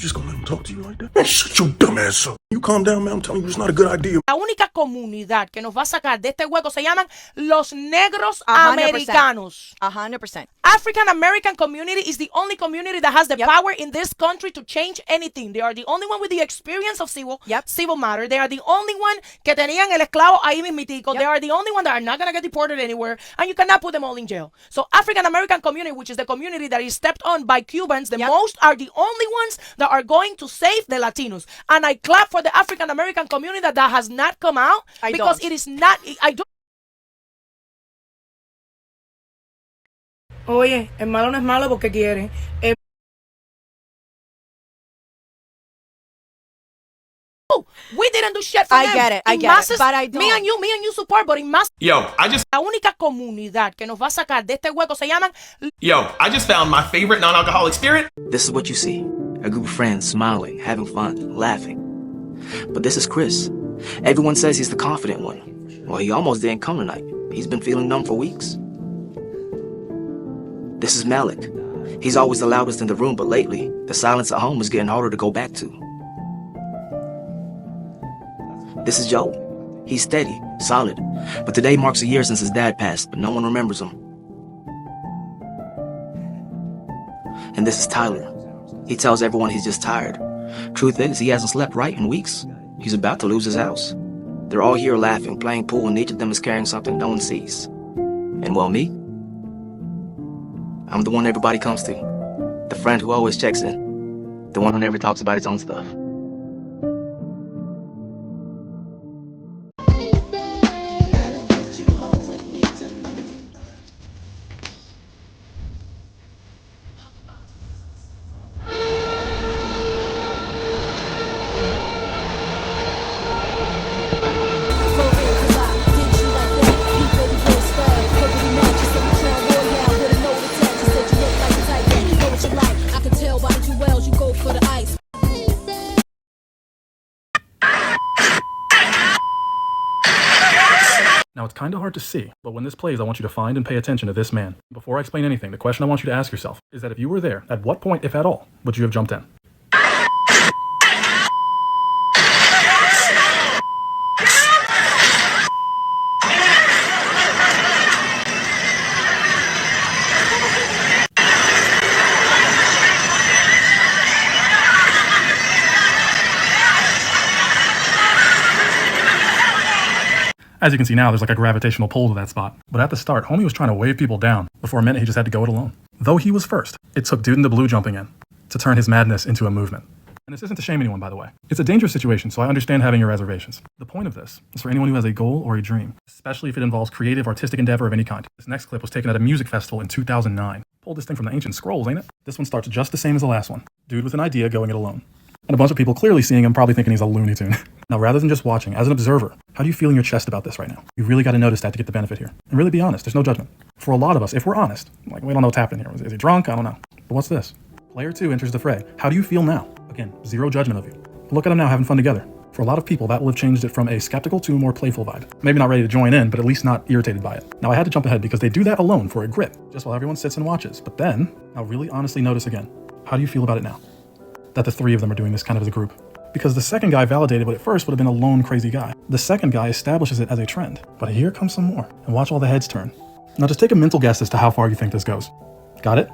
just gonna let him talk to you like that? Man, shut your dumb ass up. You calm down, man. I'm telling you, it's not a good idea. La única comunidad que nos va a sacar de este hueco se llaman los negros americanos. 100%. African American community is the only community that has the power in this country to change anything. They are the only one with the experience of civil matter. They are the only one que tenían el esclavo ahí mismitico. They are the only one that are not going to get deported anywhere, and you cannot put them all in jail. So African American community, which is the community that is stepped on by Cubans, the most are the only ones that are going to save the Latinos. And I clap for the African American community that has not come out because it is not. I don't. Oye, el malo no es malo porque quiere. We didn't do shit for them. I get it, but I don't. Me and you support, but in mass. Yo, I just. La única comunidad que nos va a sacar de este hueco se llaman. Yo, I just found my favorite non-alcoholic spirit. This is what you see. A group of friends smiling, having fun, laughing. But this is Chris. Everyone says he's the confident one. Well, he almost didn't come tonight. He's been feeling numb for weeks. This is Malik. He's always the loudest in the room, but lately, the silence at home is getting harder to go back to. This is Joe. He's steady, solid. But today marks a year since his dad passed, but no one remembers him. And this is Tyler. He tells everyone he's just tired. Truth is, he hasn't slept right in weeks. He's about to lose his house. They're all here laughing, playing pool, and each of them is carrying something no one sees. And well, me? I'm the one everybody comes to. The friend who always checks in. The one who never talks about his own stuff. Now, it's kind of hard to see, but when this plays, I want you to find and pay attention to this man. Before I explain anything, the question I want you to ask yourself is that if you were there, at what point, if at all, would you have jumped in? As you can see now, there's like a gravitational pull to that spot. But at the start, homie was trying to wave people down. Before a minute, he just had to go it alone. Though he was first, it took Dude in the Blue jumping in to turn his madness into a movement. And this isn't to shame anyone, by the way. It's a dangerous situation, so I understand having your reservations. The point of this is for anyone who has a goal or a dream, especially if it involves creative, artistic endeavor of any kind. This next clip was taken at a music festival in 2009. Pulled this thing from the ancient scrolls, ain't it? This one starts just the same as the last one. Dude with an idea going it alone. And a bunch of people clearly seeing him, probably thinking he's a Looney Tune. Now, rather than just watching, as an observer, how do you feel in your chest about this right now? You really got to notice that to get the benefit here. And really be honest, there's no judgment. For a lot of us, if we're honest, like, we don't know what's happening here. Is he drunk? I don't know. But what's this? Player 2 enters the fray. How do you feel now? Again, zero judgment of you. Look at him now having fun together. For a lot of people, that will have changed it from a skeptical to a more playful vibe. Maybe not ready to join in, but at least not irritated by it. Now, I had to jump ahead because they do that alone for a grip, just while everyone sits and watches. But then, now really honestly notice again. How do you feel about it now? That the three of them are doing this kind of as a group. Because the second guy validated what at first would have been a lone crazy guy. The second guy establishes it as a trend. But here comes some more. And watch all the heads turn. Now just take a mental guess as to how far you think this goes. Got it?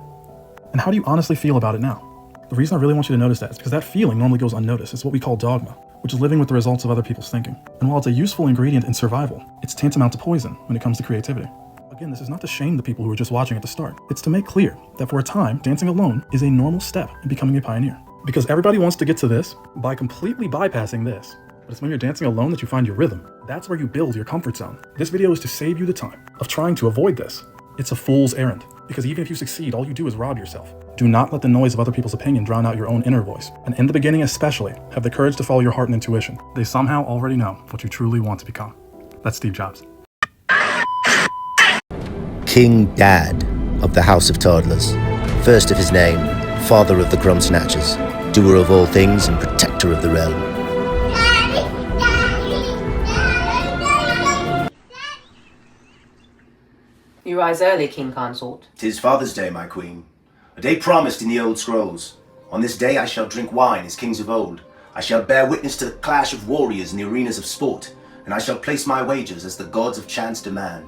And how do you honestly feel about it now? The reason I really want you to notice that is because that feeling normally goes unnoticed. It's what we call dogma, which is living with the results of other people's thinking. And while it's a useful ingredient in survival, it's tantamount to poison when it comes to creativity. Again, this is not to shame the people who were just watching at the start. It's to make clear that for a time, dancing alone is a normal step in becoming a pioneer. Because everybody wants to get to this by completely bypassing this. But it's when you're dancing alone that you find your rhythm. That's where you build your comfort zone. This video is to save you the time of trying to avoid this. It's a fool's errand. Because even if you succeed, all you do is rob yourself. Do not let the noise of other people's opinion drown out your own inner voice. And in the beginning especially, have the courage to follow your heart and intuition. They somehow already know what you truly want to become. That's Steve Jobs. King Dad of the House of Toddlers. First of his name, father of the crumb snatchers, doer of all things and protector of the realm. You rise early, King Consort. 'Tis Father's Day, my queen, a day promised in the old scrolls. On this day I shall drink wine as kings of old. I shall bear witness to the clash of warriors in the arenas of sport, and I shall place my wagers as the gods of chance demand.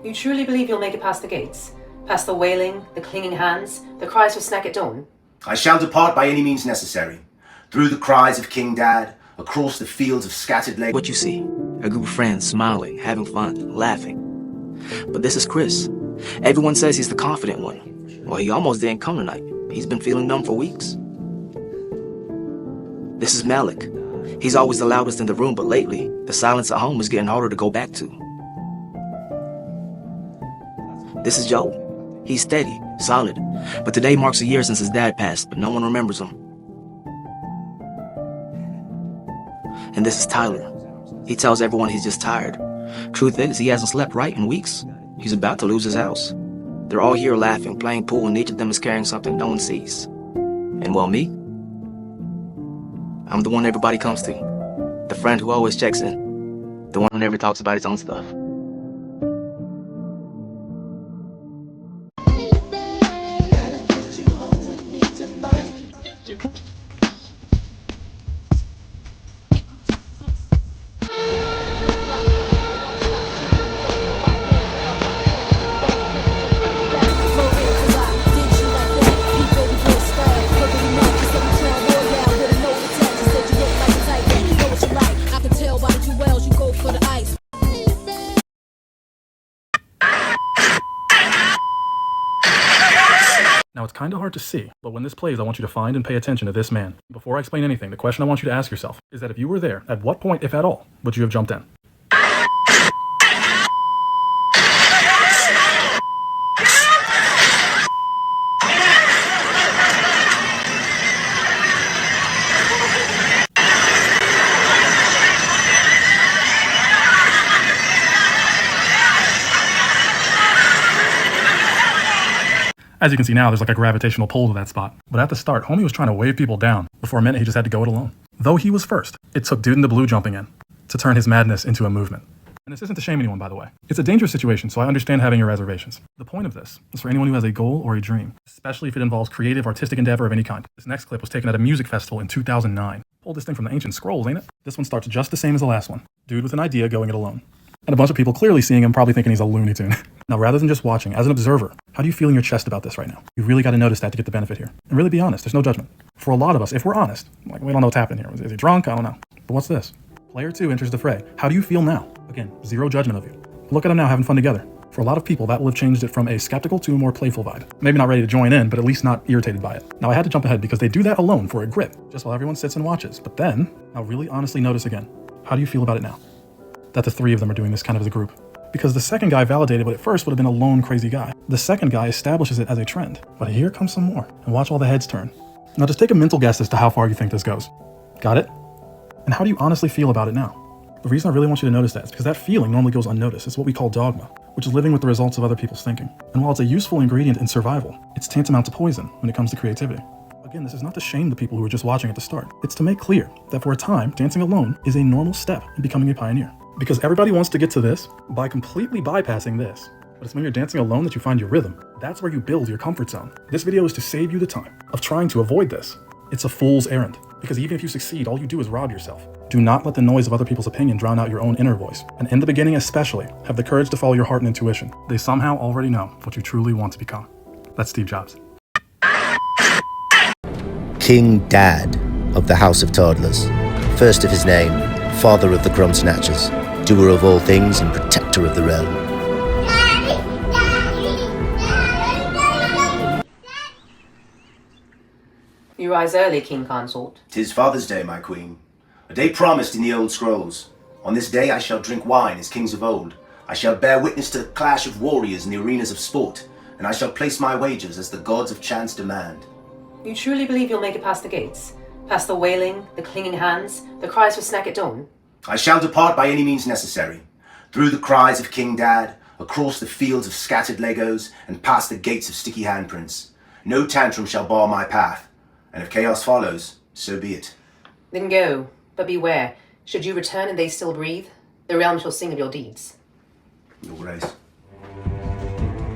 You truly believe you'll make it past the gates? Past the wailing, the clinging hands, the cries for snack at dawn? I shall depart by any means necessary, through the cries of King Dad, across the fields of scattered legs. What you see, a group of friends smiling, having fun, laughing. But this is Chris. Everyone says he's the confident one. Well, he almost didn't come tonight. He's been feeling numb for weeks. This is Malik. He's always the loudest in the room, but lately, the silence at home is getting harder to go back to. This is Joe. He's steady, solid, but today marks a year since his dad passed, but no one remembers him. And this is Tyler. He tells everyone he's just tired. Truth is, he hasn't slept right in weeks. He's about to lose his house. They're all here laughing, playing pool, and each of them is carrying something no one sees. And well, me? I'm the one everybody comes to. The friend who always checks in. The one who never talks about his own stuff. Now it's kinda hard to see, but when this plays I want you to find and pay attention to this man. Before I explain anything, the question I want you to ask yourself is that if you were there, at what point, if at all, would you have jumped in? As you can see now, there's like a gravitational pull to that spot. But at the start, homie was trying to wave people down. Before a minute, he just had to go it alone. Though he was first, it took Dude in the Blue jumping in to turn his madness into a movement. And this isn't to shame anyone, by the way. It's a dangerous situation, so I understand having your reservations. The point of this is for anyone who has a goal or a dream, especially if it involves creative, artistic endeavor of any kind. This next clip was taken at a music festival in 2009. Pulled this thing from the ancient scrolls, ain't it? This one starts just the same as the last one. Dude with an idea going it alone. And a bunch of people clearly seeing him, probably thinking he's a Looney Tune. Now, rather than just watching, as an observer, how do you feel in your chest about this right now? You really got to notice that to get the benefit here. And really be honest, there's no judgment. For a lot of us, if we're honest, like, we don't know what's happening here. Is he drunk? I don't know. But what's this? Player 2 enters the fray. How do you feel now? Again, zero judgment of you. Look at him now having fun together. For a lot of people, that will have changed it from a skeptical to a more playful vibe. Maybe not ready to join in, but at least not irritated by it. Now, I had to jump ahead because they do that alone for a grip, just while everyone sits and watches. But then, now really honestly notice again. How do you feel about it now? That the three of them are doing this kind of as a group. Because the second guy validated what at first would have been a lone crazy guy. The second guy establishes it as a trend. But here comes some more. And watch all the heads turn. Now just take a mental guess as to how far you think this goes. Got it? And how do you honestly feel about it now? The reason I really want you to notice that is because that feeling normally goes unnoticed. It's what we call dogma, which is living with the results of other people's thinking. And while it's a useful ingredient in survival, it's tantamount to poison when it comes to creativity. Again, this is not to shame the people who were just watching at the start. It's to make clear that for a time, dancing alone is a normal step in becoming a pioneer. Because everybody wants to get to this by completely bypassing this. But it's when you're dancing alone that you find your rhythm. That's where you build your comfort zone. This video is to save you the time of trying to avoid this. It's a fool's errand. Because even if you succeed, all you do is rob yourself. Do not let the noise of other people's opinion drown out your own inner voice. And in the beginning especially, have the courage to follow your heart and intuition. They somehow already know what you truly want to become. That's Steve Jobs. King Dad of the House of Toddlers. First of his name, father of the crumb snatchers, doer of all things and protector of the realm. You rise early, King Consort. 'Tis Father's Day, my queen, a day promised in the old scrolls. On this day I shall drink wine as kings of old. I shall bear witness to the clash of warriors in the arenas of sport, and I shall place my wagers as the gods of chance demand. You truly believe you'll make it past the gates? Past the wailing, the clinging hands, the cries for snack at dawn? I shall depart by any means necessary, through the cries of King Dad, across the fields of scattered Legos, and past the gates of sticky handprints. No tantrum shall bar my path, and if chaos follows, so be it. Then go, but beware. Should you return and they still breathe, the realm shall sing of your deeds. Your Grace.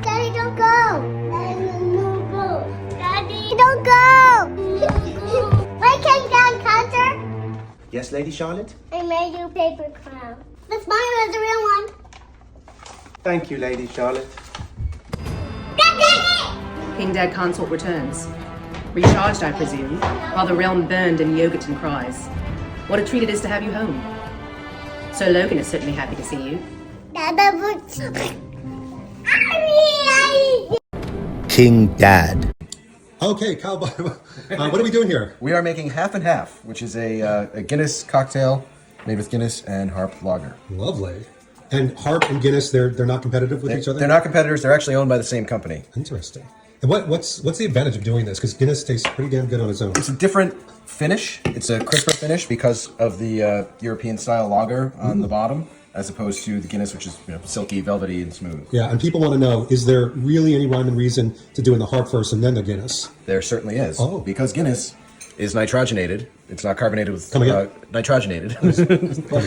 Daddy, don't go! Daddy, don't go! Daddy, don't go! Wait, King Dad Hunter? Yes, Lady Charlotte? I made you a paper crown. This mine is the real one. Thank you, Lady Charlotte. King Dad Consort returns. Recharged, I presume, while the realm burned in yogurt and cries. What a treat it is to have you home. Sir Logan is certainly happy to see you. King Dad. Okay, Cowboy, what are we doing here? We are making half and half, which is a Guinness cocktail made with Guinness and Harp lager. Lovely. And Harp and Guinness, they're not competitive with each other? They're not competitors. They're actually owned by the same company. Interesting. And what's the advantage of doing this? Because Guinness tastes pretty damn good on its own. It's a different finish. It's a crisper finish because of the European-style lager on the bottom, as opposed to the Guinness, which is silky, velvety, and smooth. Yeah, and people want to know, is there really any rhyme and reason to doing the Harp first and then the Guinness? There certainly is. Oh. Because Guinness is nitrogenated. It's not carbonated with... nitrogenated.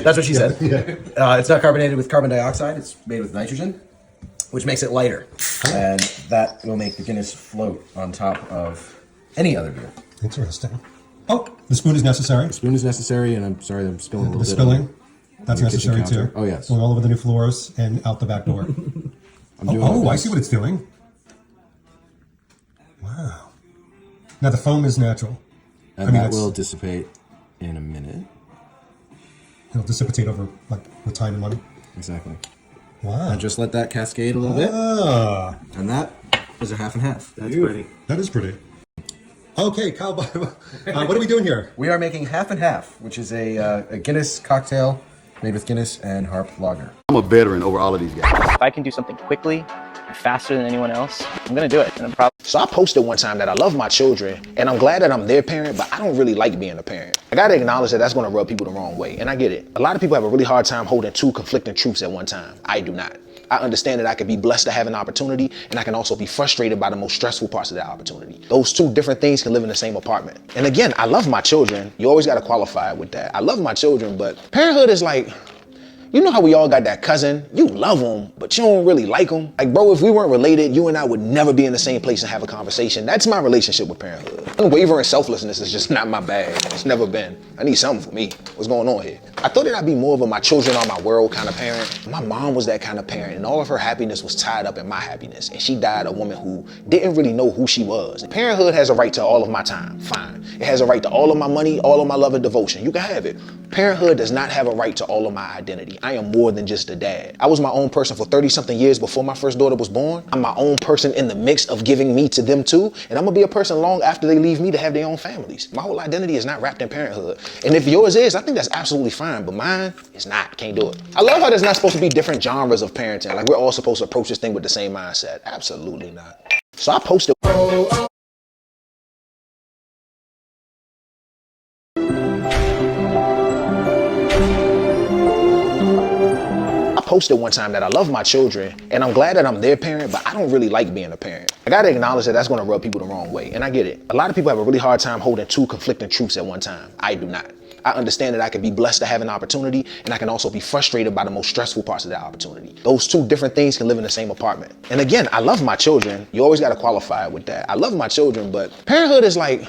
That's what she said. Yeah. It's not carbonated with carbon dioxide. It's made with nitrogen, which makes it lighter. And that will make the Guinness float on top of any other beer. Interesting. Oh, the spoon is necessary. The spoon is necessary, and I'm sorry I'm spilling a little bit. Spilling. That's on the kitchen necessary counter. too. Oh, yes. Going all over the new floors and out the back door. I'm doing my I best. see what it's doing. Wow. Now the foam is natural. And that will dissipate in a minute. It'll dissipate over with time and money. Exactly. Wow. And just let that cascade a little bit. And that is a half and half. That's pretty. That is pretty. Okay, Cowboy, what are we doing here? We are making half and half, which is a Guinness cocktail made with Guinness and Harp lager. I'm a veteran over all of these guys. If I can do something quickly and faster than anyone else, I'm gonna do it. And I'm probably. So I posted one time that I love my children and I'm glad that I'm their parent, but I don't really like being a parent. I gotta acknowledge that that's gonna rub people the wrong way, and I get it. A lot of people have a really hard time holding two conflicting truths at one time. I do not. I understand that I can be blessed to have an opportunity, and I can also be frustrated by the most stressful parts of that opportunity. Those two different things can live in the same apartment. And again, I love my children. You always gotta qualify it with that. I love my children, but parenthood is like, you know how we all got that cousin? You love them, but you don't really like them. Like, bro, if we weren't related, you and I would never be in the same place and have a conversation. That's my relationship with parenthood. Unwavering selflessness is just not my bag. It's never been. I need something for me. What's going on here? I thought that I'd be more of a my children are my world kind of parent. My mom was that kind of parent, and all of her happiness was tied up in my happiness. And she died a woman who didn't really know who she was. Parenthood has a right to all of my time. Fine. It has a right to all of my money, all of my love and devotion. You can have it. Parenthood does not have a right to all of my identity. I am more than just a dad. I was my own person for 30-something years before my first daughter was born. I'm my own person in the mix of giving me to them too. And I'm gonna be a person long after they leave me to have their own families. My whole identity is not wrapped in parenthood. And if yours is, I think that's absolutely fine, but mine is not. Can't do it. I love how there's not supposed to be different genres of parenting. Like we're all supposed to approach this thing with the same mindset. Absolutely not. So I posted. Posted one time that I love my children and I'm glad that I'm their parent, but I don't really like being a parent. I gotta acknowledge that that's gonna rub people the wrong way, and I get it. A lot of people have a really hard time holding two conflicting truths at one time. I do not. I understand that I can be blessed to have an opportunity, and I can also be frustrated by the most stressful parts of that opportunity. Those two different things can live in the same apartment. And again, I love my children. You always gotta qualify it with that. I love my children, but parenthood is like,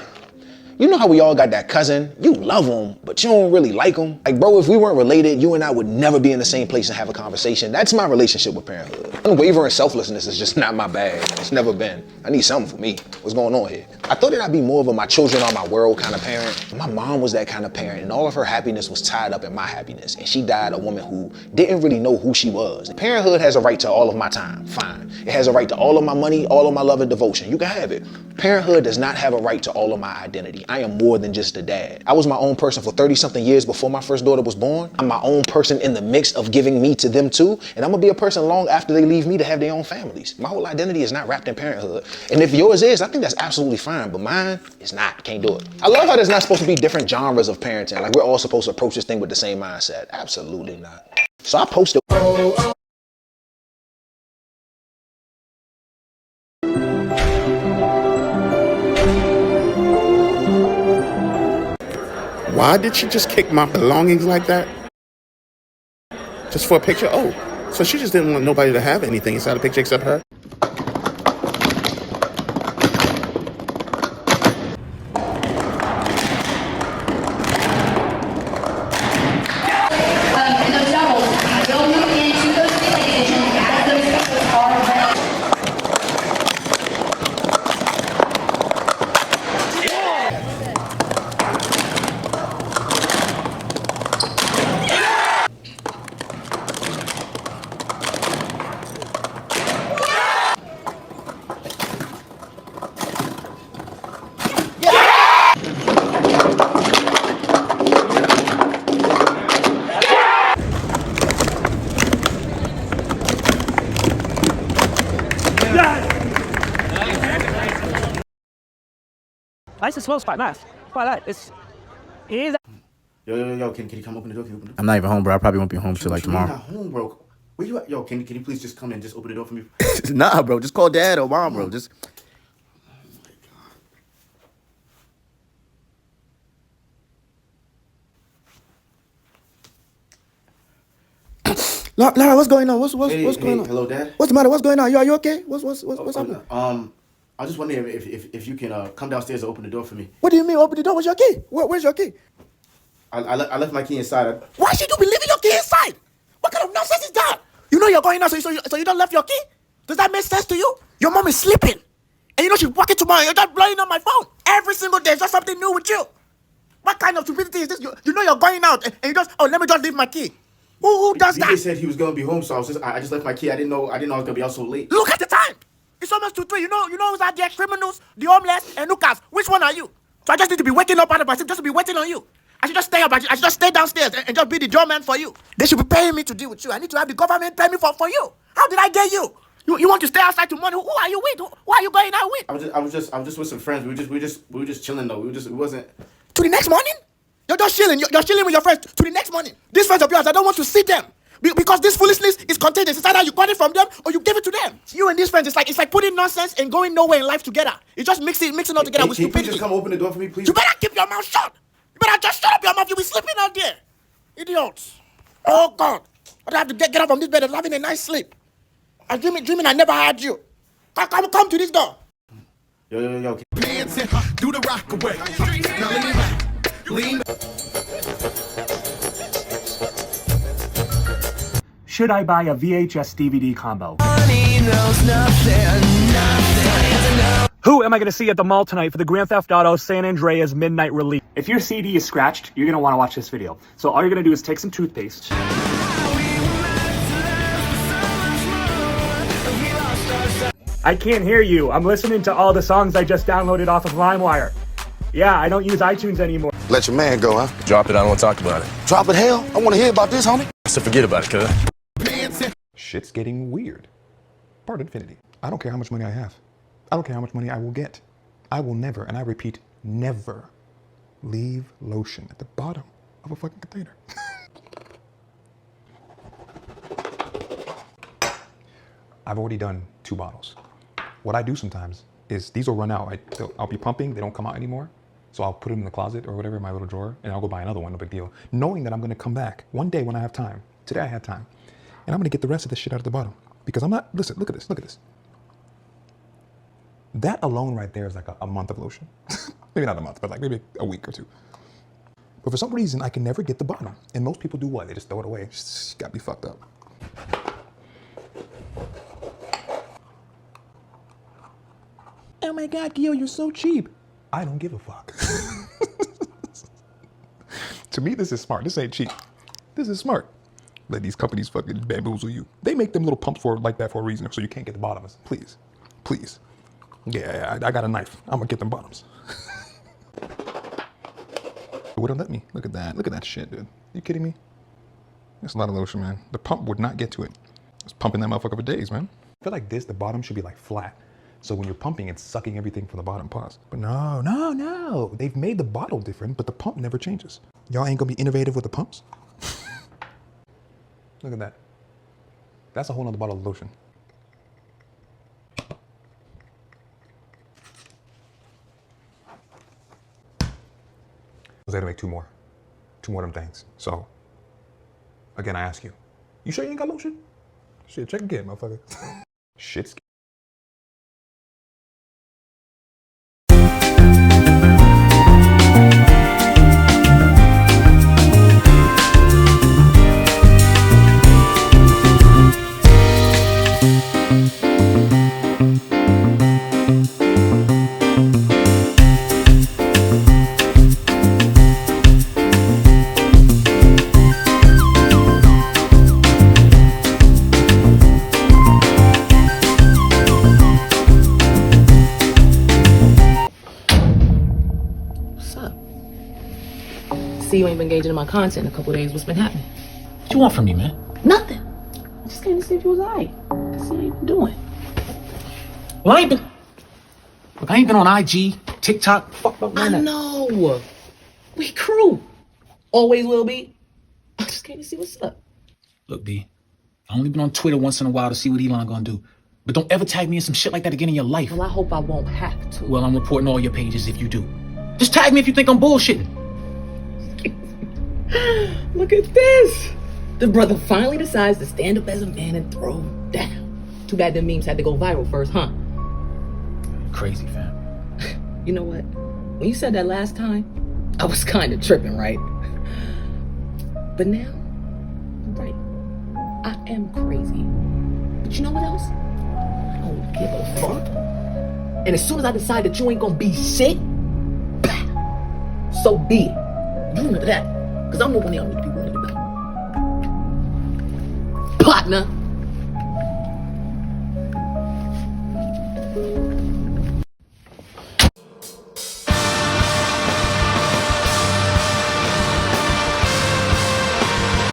you know how we all got that cousin? You love them, but you don't really like them. Like, bro, if we weren't related, you and I would never be in the same place and have a conversation. That's my relationship with parenthood. Unwavering selflessness is just not my bag. It's never been. I need something for me. What's going on here? I thought that I'd be more of a my children are my world kind of parent. My mom was that kind of parent, and all of her happiness was tied up in my happiness. And she died a woman who didn't really know who she was. Parenthood has a right to all of my time. Fine. It has a right to all of my money, all of my love and devotion. You can have it. Parenthood does not have a right to all of my identity. I am more than just a dad. I was my own person for 30-something years before my first daughter was born. I'm my own person in the mix of giving me to them too, and I'm gonna be a person long after they leave me to have their own families. My whole identity is not wrapped in parenthood. And if yours is, I think that's absolutely fine, but mine is not. Can't do it. I love how there's not supposed to be different genres of parenting. Like we're all supposed to approach this thing with the same mindset. Absolutely not. So I posted. Why did she just kick my belongings like that? Just for a picture? Oh, so she just didn't want nobody to have anything inside the picture except her? Nice and slow spot, nice. Quite like it is. Yo, can you come open the door? Can you open the door? I'm not even home, bro. I probably won't be home till like tomorrow. You're not home, bro. Where you at? Yo, can you please just come in, just open the door for me? Nah, bro. Just call dad or mom, bro. Just. Lara, what's going on? What's going on? Hello, Dad. What's the matter? What's going on? Are you okay? What's happening? I just wondering if you can come downstairs and open the door for me. What do you mean open the door? Where's your key? Where's your key? I left my key inside. Why should you be leaving your key inside? What kind of nonsense is that? You know you're going out, so you don't left your key? Does that make sense to you? Your mom is sleeping. And you know she's walking tomorrow. You're just blowing on my phone. Every single day, there's just something new with you. What kind of stupidity is this? You know you're going out, and you just, let me just leave my key. Who does that? He said he was gonna be home, so I just left my key. I didn't know I was gonna be out so late. Look at the time. It's almost 2-3. You know who's out there? Criminals, the homeless, and Lucas. Which one are you? So I just need to be waking up out of my sleep just to be waiting on you. I should just stay up. I should just stay downstairs and just be the doorman for you. They should be paying me to deal with you. I need to have the government pay me for you. How did I get you? You want to stay outside tomorrow? Who are you with? Who are you going out with? I was just with some friends. We were just chilling though. It wasn't. To the next morning? You're just chilling. You're chilling with your friends to the next morning. These friends of yours, I don't want to see them. Because this foolishness is contagious. It's either you got it from them or you give it to them. You and these friends, it's like putting nonsense and going nowhere in life together. You just mixing all together with stupidity. Can you just come open the door for me, please? You better keep your mouth shut. You better just shut up your mouth. You'll be sleeping out there. Idiots. Oh, God. I have to get up from this bed and having a nice sleep. I'm dreaming I never had you. Come to this door. Yo. Hands in, do the rock away. Now lean back. Lean back. Should I buy a VHS DVD combo? Who am I going to see at the mall tonight for the Grand Theft Auto San Andreas midnight release? If your CD is scratched, you're going to want to watch this video. So all you're going to do is take some toothpaste. I can't hear you. I'm listening to all the songs I just downloaded off of LimeWire. Yeah, I don't use iTunes anymore. Let your man go, huh? Drop it, I don't want to talk about it. Drop it, hell. I want to hear about this, homie. So forget about it, cuz. Shit's getting weird. Part infinity. I don't care how much money I have. I don't care how much money I will get. I will never, and I repeat, never leave lotion at the bottom of a fucking container. I've already done 2 bottles. What I do sometimes is these will run out. I'll be pumping, they don't come out anymore. So I'll put them in the closet or whatever in my little drawer, and I'll go buy another one, no big deal. Knowing that I'm gonna come back one day when I have time. Today I had time. And I'm gonna get the rest of this shit out of the bottom. Because I'm not, listen, look at this. That alone right there is like a month of lotion. Maybe not a month, but like maybe a week or 2. But for some reason, I can never get the bottom. And most people do what? They just throw it away. It's got me fucked up. Oh my God, Gio, you're so cheap. I don't give a fuck. To me, this is smart. This ain't cheap. This is smart. Let these companies fucking bamboozle you. They make them little pumps like that for a reason, so you can't get the bottoms. Please. Yeah, I got a knife. I'm gonna get them bottoms. It wouldn't let me. Look at that. Look at that shit, dude. You kidding me? That's a lot of lotion, man. The pump would not get to it. I was pumping that motherfucker for days, man. I feel like the bottom should be like flat. So when you're pumping, it's sucking everything from the bottom. Pause. But no. They've made the bottle different, but the pump never changes. Y'all ain't gonna be innovative with the pumps? Look at that. That's a whole nother bottle of lotion. I was able to make two more of them things. So, again, I ask you, you sure you ain't got lotion? Shit, check again, motherfucker. Shit's See, you ain't been engaging in my content in a couple days. What's been happening? What you want from me, man? Nothing. I just came to see if you was alright. See how you been doing. Well, I ain't been on IG, TikTok. Fuck up, man. I know. We crew. Always will be. I just came to see what's up. Look, B, I only been on Twitter once in a while to see what Elon gonna do. But don't ever tag me in some shit like that again in your life. Well, I hope I won't have to. Well, I'm reporting all your pages if you do. Just tag me if you think I'm bullshitting. Look at this. The brother finally decides to stand up as a man and throw down. Too bad the memes had to go viral first, huh? Crazy, fam. You know what? When you said that last time, I was kind of tripping, right? But now, I'm right. I am crazy. But you know what else? I don't give a fuck. And as soon as I decide that you ain't gonna be shit, so be it. You remember that. Because I'm the one y'all need to be worried about. Partner.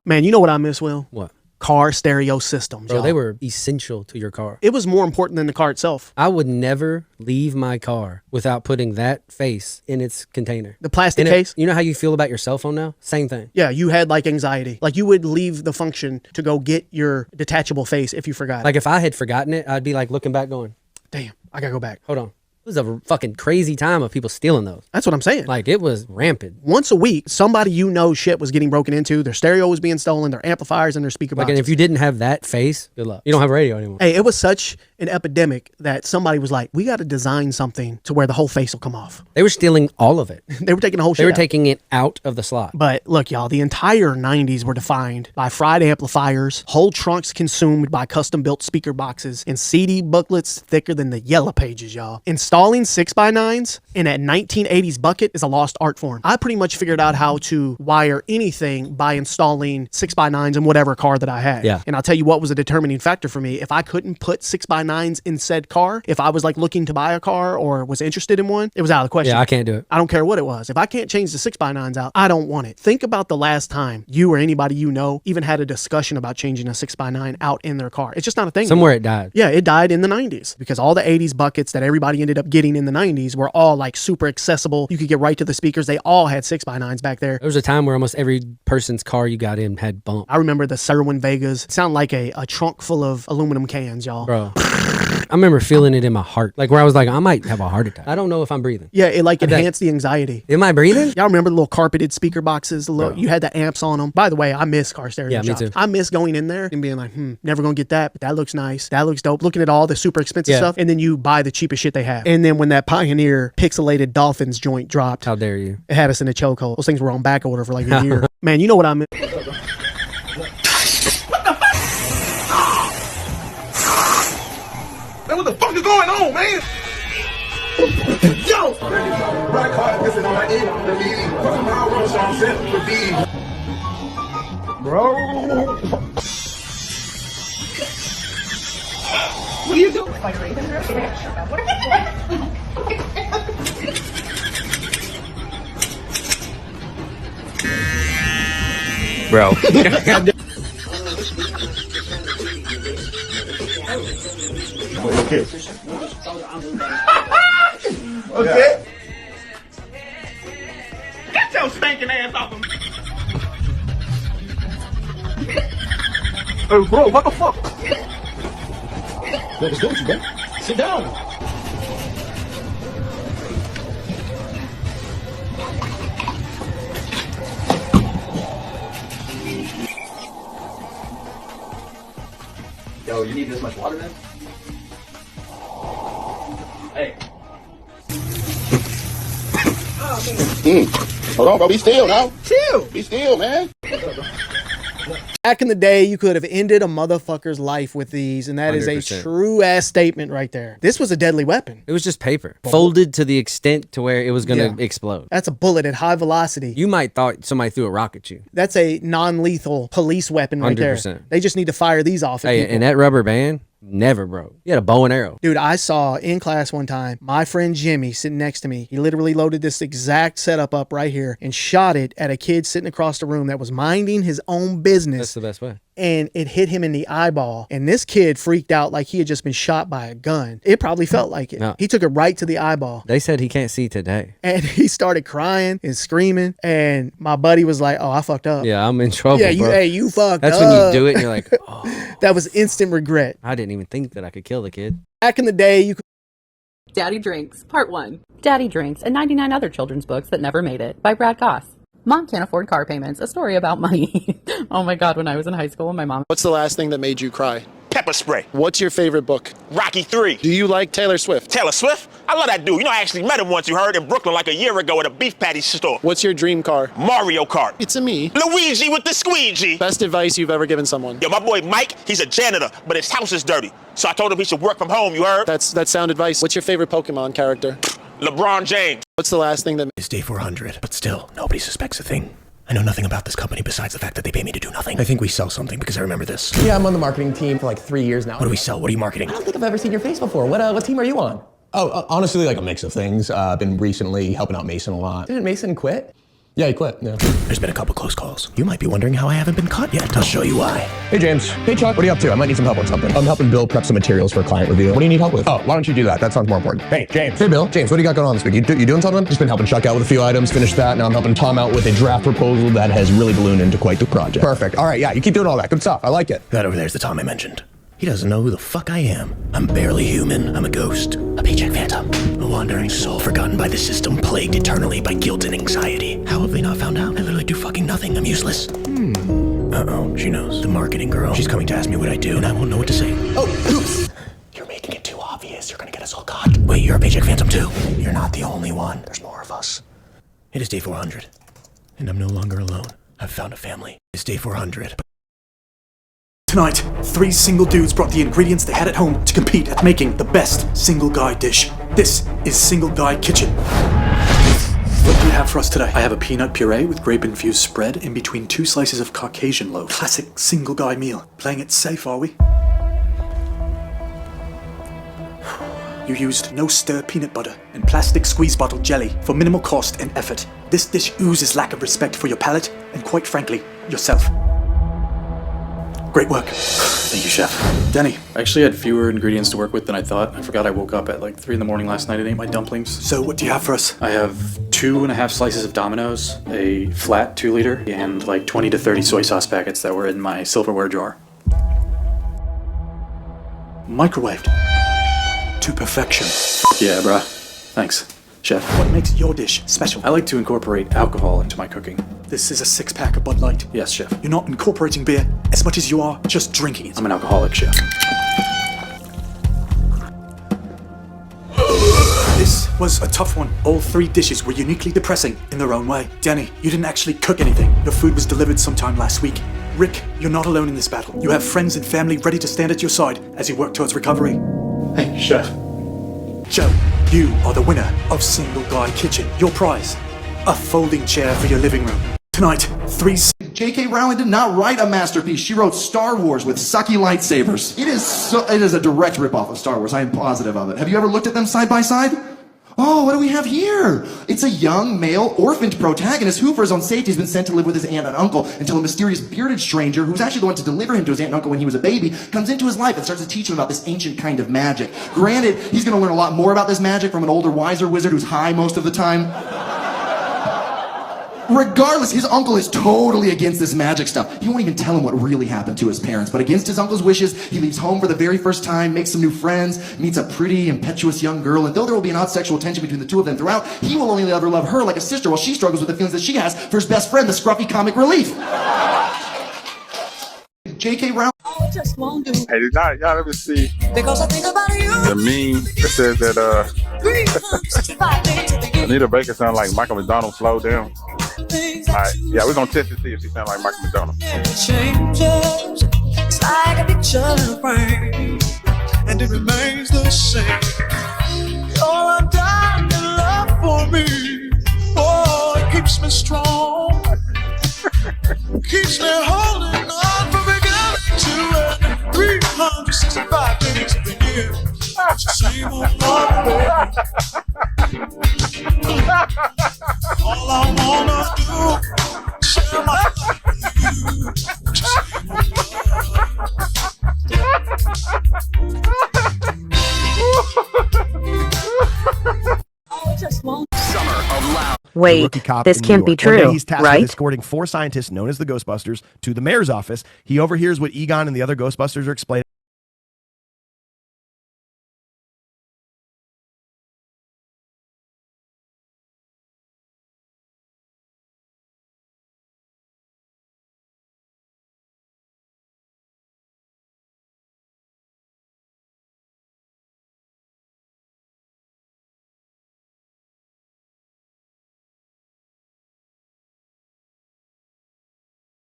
Man, you know what I miss, Will? What? Car stereo systems. Bro, y'all. they were essential to your car. It was more important than the car itself. I would never leave my car without putting that face in its container. The plastic case? You know how you feel about your cell phone now? Same thing. Yeah, you had like anxiety. Like you would leave the function to go get your detachable face if you forgot. Like if I had forgotten it, I'd be like looking back going, damn, I gotta go back. Hold on. It was a fucking crazy time of people stealing those. That's what I'm saying. Like it was rampant. Once a week, somebody you know shit was getting broken into. Their stereo was being stolen, their amplifiers and their speaker Like, boxes. and if you didn't have that face, good luck. You don't have radio anymore. Hey, it was such an epidemic that somebody was like, we got to design something to where the whole face will come off. They were stealing all of it. They were taking the whole shit They were out. taking it out of the slot. But look, y'all, the entire 90s were defined by fried amplifiers, whole trunks consumed by custom-built speaker boxes, and CD booklets thicker than the Yellow Pages, y'all. Installing 6x9s in that 1980s bucket is a lost art form. I pretty much figured out how to wire anything by installing 6x9s in whatever car that I had. Yeah. And I'll tell you what was a determining factor for me. If I couldn't put 6x9s in said car, if I was like looking to buy a car or was interested in one, it was out of the question. Yeah, I can't do it. I don't care what it was. If I can't change the 6x9s out, I don't want it. Think about the last time you or anybody you know even had a discussion about changing a 6x9 out in their car. It's just not a thing. Somewhere it died. Yeah, it died in the 90s because all the 80s buckets that everybody ended up getting in the 90s were all like super accessible. You could get right to the speakers. They all had 6x9s back there. There was a time where almost every person's car you got in had bump. I remember the Serwin Vegas. It sounded like a trunk full of aluminum cans, y'all. Bro. I remember feeling it in my heart. Like where I was like, I might have a heart attack. I don't know if I'm breathing. Yeah, it like enhanced the anxiety. Am I breathing? Y'all remember the little carpeted speaker boxes? You had the amps on them. By the way, I miss car stereo Yeah, me shops. too. I miss going in there and being like, never gonna get that, but that looks nice. That looks dope. Looking at all the super expensive Yeah. stuff, and then you buy the cheapest shit they have. And then when that Pioneer pixelated Dolphins joint dropped, how dare you? It had us in a chokehold. Those things were on back order for like a year. Man, you know what I mean? Man, what the fuck is going on, man? Yo! Black heart, this is on my end. The lead. Fucking my world, so I'm set for B. Bro. What are you doing? Bro. Okay. Get your stinking ass off of me. Hey, bro, what the fuck? Let us go, bro. Sit down. Yo, you need this much water, man? Hey. Hold on, bro. Be still now. Chill. Be still, man. Back in the day, you could have ended a motherfucker's life with these, and that is a 100%. true ass statement right there. This was a deadly weapon. It was just paper, folded to the extent to where it was going to Yeah. explode. That's a bullet at high velocity. You might thought somebody threw a rock at you. That's a non-lethal police weapon right 100%. there. They just need to fire these off at Hey, people. and that rubber band never broke. You had a bow and arrow. Dude, I saw in class one time, my friend Jimmy sitting next to me. He literally loaded this exact setup up right here and shot it at a kid sitting across the room that was minding his own business. That's the best way. And it hit him in the eyeball. And this kid freaked out like he had just been shot by a gun. It probably felt like it. No. He took it right to the eyeball. They said he can't see today. And he started crying and screaming. And my buddy was like, "Oh, I fucked up." Yeah, I'm in trouble, Yeah, bro. you fucked That's up. when you do it and you're like, oh, That was instant regret. I didn't even think that I could kill the kid. Back in the day, you could. Daddy Drinks, Part 1. Daddy Drinks and 99 Other Children's Books That Never Made It by Brad Goss. Mom Can't Afford Car Payments, a story about money. Oh my God, when I was in high school, my mom... What's the last thing that made you cry? Pepper spray. What's your favorite book? Rocky 3. Do you like Taylor Swift? Taylor Swift? I love that dude. You know, I actually met him once, you heard, in Brooklyn like a year ago at a beef patty store. What's your dream car? Mario Kart. It's a me. Luigi with the squeegee. Best advice you've ever given someone? Yo, my boy Mike, he's a janitor, but his house is dirty. So I told him he should work from home, you heard? That's sound advice. What's your favorite Pokemon character? LeBron James. What's the last thing that... It's day 400, but still, nobody suspects a thing. I know nothing about this company besides the fact that they pay me to do nothing. I think we sell something because I remember this. Yeah, I'm on the marketing team for like 3 years now. What do we sell? What are you marketing? I don't think I've ever seen your face before. What team are you on? Oh, honestly, like a mix of things. I've been recently helping out Mason a lot. Didn't Mason quit? Yeah, he quit, yeah. There's been a couple close calls. You might be wondering how I haven't been caught yet. I'll show you why. Hey, James. Hey, Chuck. What are you up to? I might need some help on something. I'm helping Bill prep some materials for a client review. What do you need help with? Oh, why don't you do that? That sounds more important. Hey, James. Hey, Bill. James, what do you got going on this week? You doing something? Just been helping Chuck out with a few items, finished that. Now I'm helping Tom out with a draft proposal that has really ballooned into quite the project. Perfect. All right, yeah, you keep doing all that. Good stuff. I like it. That over there's the Tom I mentioned. He doesn't know who the fuck I am. I'm barely human. I'm a ghost. A paycheck phantom. A wandering soul forgotten by the system, plagued eternally by guilt and anxiety. How have they not found out? I literally do fucking nothing. I'm useless. Uh-oh, she knows. The marketing girl. She's coming to ask me what I do, and I won't know what to say. Oh, oops. You're making it too obvious. You're gonna get us all caught. Wait, you're a paycheck phantom too? You're not the only one. There's more of us. It is day 400, and I'm no longer alone. I've found a family. It's day 400. Tonight, 3 single dudes brought the ingredients they had at home to compete at making the best single guy dish. This is Single Guy Kitchen. What do you have for us today? I have a peanut puree with grape-infused spread in between 2 slices of Caucasian loaf. Classic single guy meal. Playing it safe, are we? You used no-stir peanut butter and plastic squeeze bottle jelly for minimal cost and effort. This dish oozes lack of respect for your palate and, quite frankly, yourself. Great work. Thank you, Chef. Denny. I actually had fewer ingredients to work with than I thought. I forgot I woke up at like 3 in the morning last night and ate my dumplings. So what do you have for us? I have 2.5 slices of Domino's, a flat 2-liter, and like 20 to 30 soy sauce packets that were in my silverware jar. Microwaved. To perfection. Yeah, bruh. Thanks, Chef. What makes your dish special? I like to incorporate alcohol into my cooking. This is a 6-pack of Bud Light. Yes, Chef. You're not incorporating beer as much as you are just drinking it. I'm an alcoholic, Chef. This was a tough one. All 3 dishes were uniquely depressing in their own way. Denny, you didn't actually cook anything. Your food was delivered sometime last week. Rick, you're not alone in this battle. You have friends and family ready to stand at your side as you work towards recovery. Hey, Chef. Joe, you are the winner of Single Guy Kitchen. Your prize, a folding chair for your living room. Tonight, 3... J.K. Rowling did not write a masterpiece. She wrote Star Wars with sucky lightsabers. It is a direct ripoff of Star Wars. I am positive of it. Have you ever looked at them side by side? Oh, what do we have here? It's a young, male, orphaned protagonist who, for his own safety, has been sent to live with his aunt and uncle until a mysterious bearded stranger, who's actually the one to deliver him to his aunt and uncle when he was a baby, comes into his life and starts to teach him about this ancient kind of magic. Granted, he's going to learn a lot more about this magic from an older, wiser wizard who's high most of the time. Regardless, his uncle is totally against this magic stuff. He won't even tell him what really happened to his parents. But against his uncle's wishes, he leaves home for the very first time, makes some new friends, meets a pretty, impetuous young girl, and though there will be an odd sexual tension between the two of them throughout, he will only ever love her like a sister while she struggles with the feelings that she has for his best friend, the scruffy comic relief. J.K. Rowling. Hey, y'all ever see the meme that says that Anita Baker sounds like Michael McDonald slowed down? Alright, yeah, we're gonna test to see if she sounds like Michael McDonald. Changes, it's like a picture frame, and it remains the same. Your undying love for me, oh, it keeps me strong, keeps me holding on from beginning to end. 365 days of the year, it's the same old way. All I wanna do is share my life with Wait, this can't be true, he's tasked right? with escorting 4 scientists known as the Ghostbusters to the mayor's office. He overhears what Egon and the other Ghostbusters are explaining.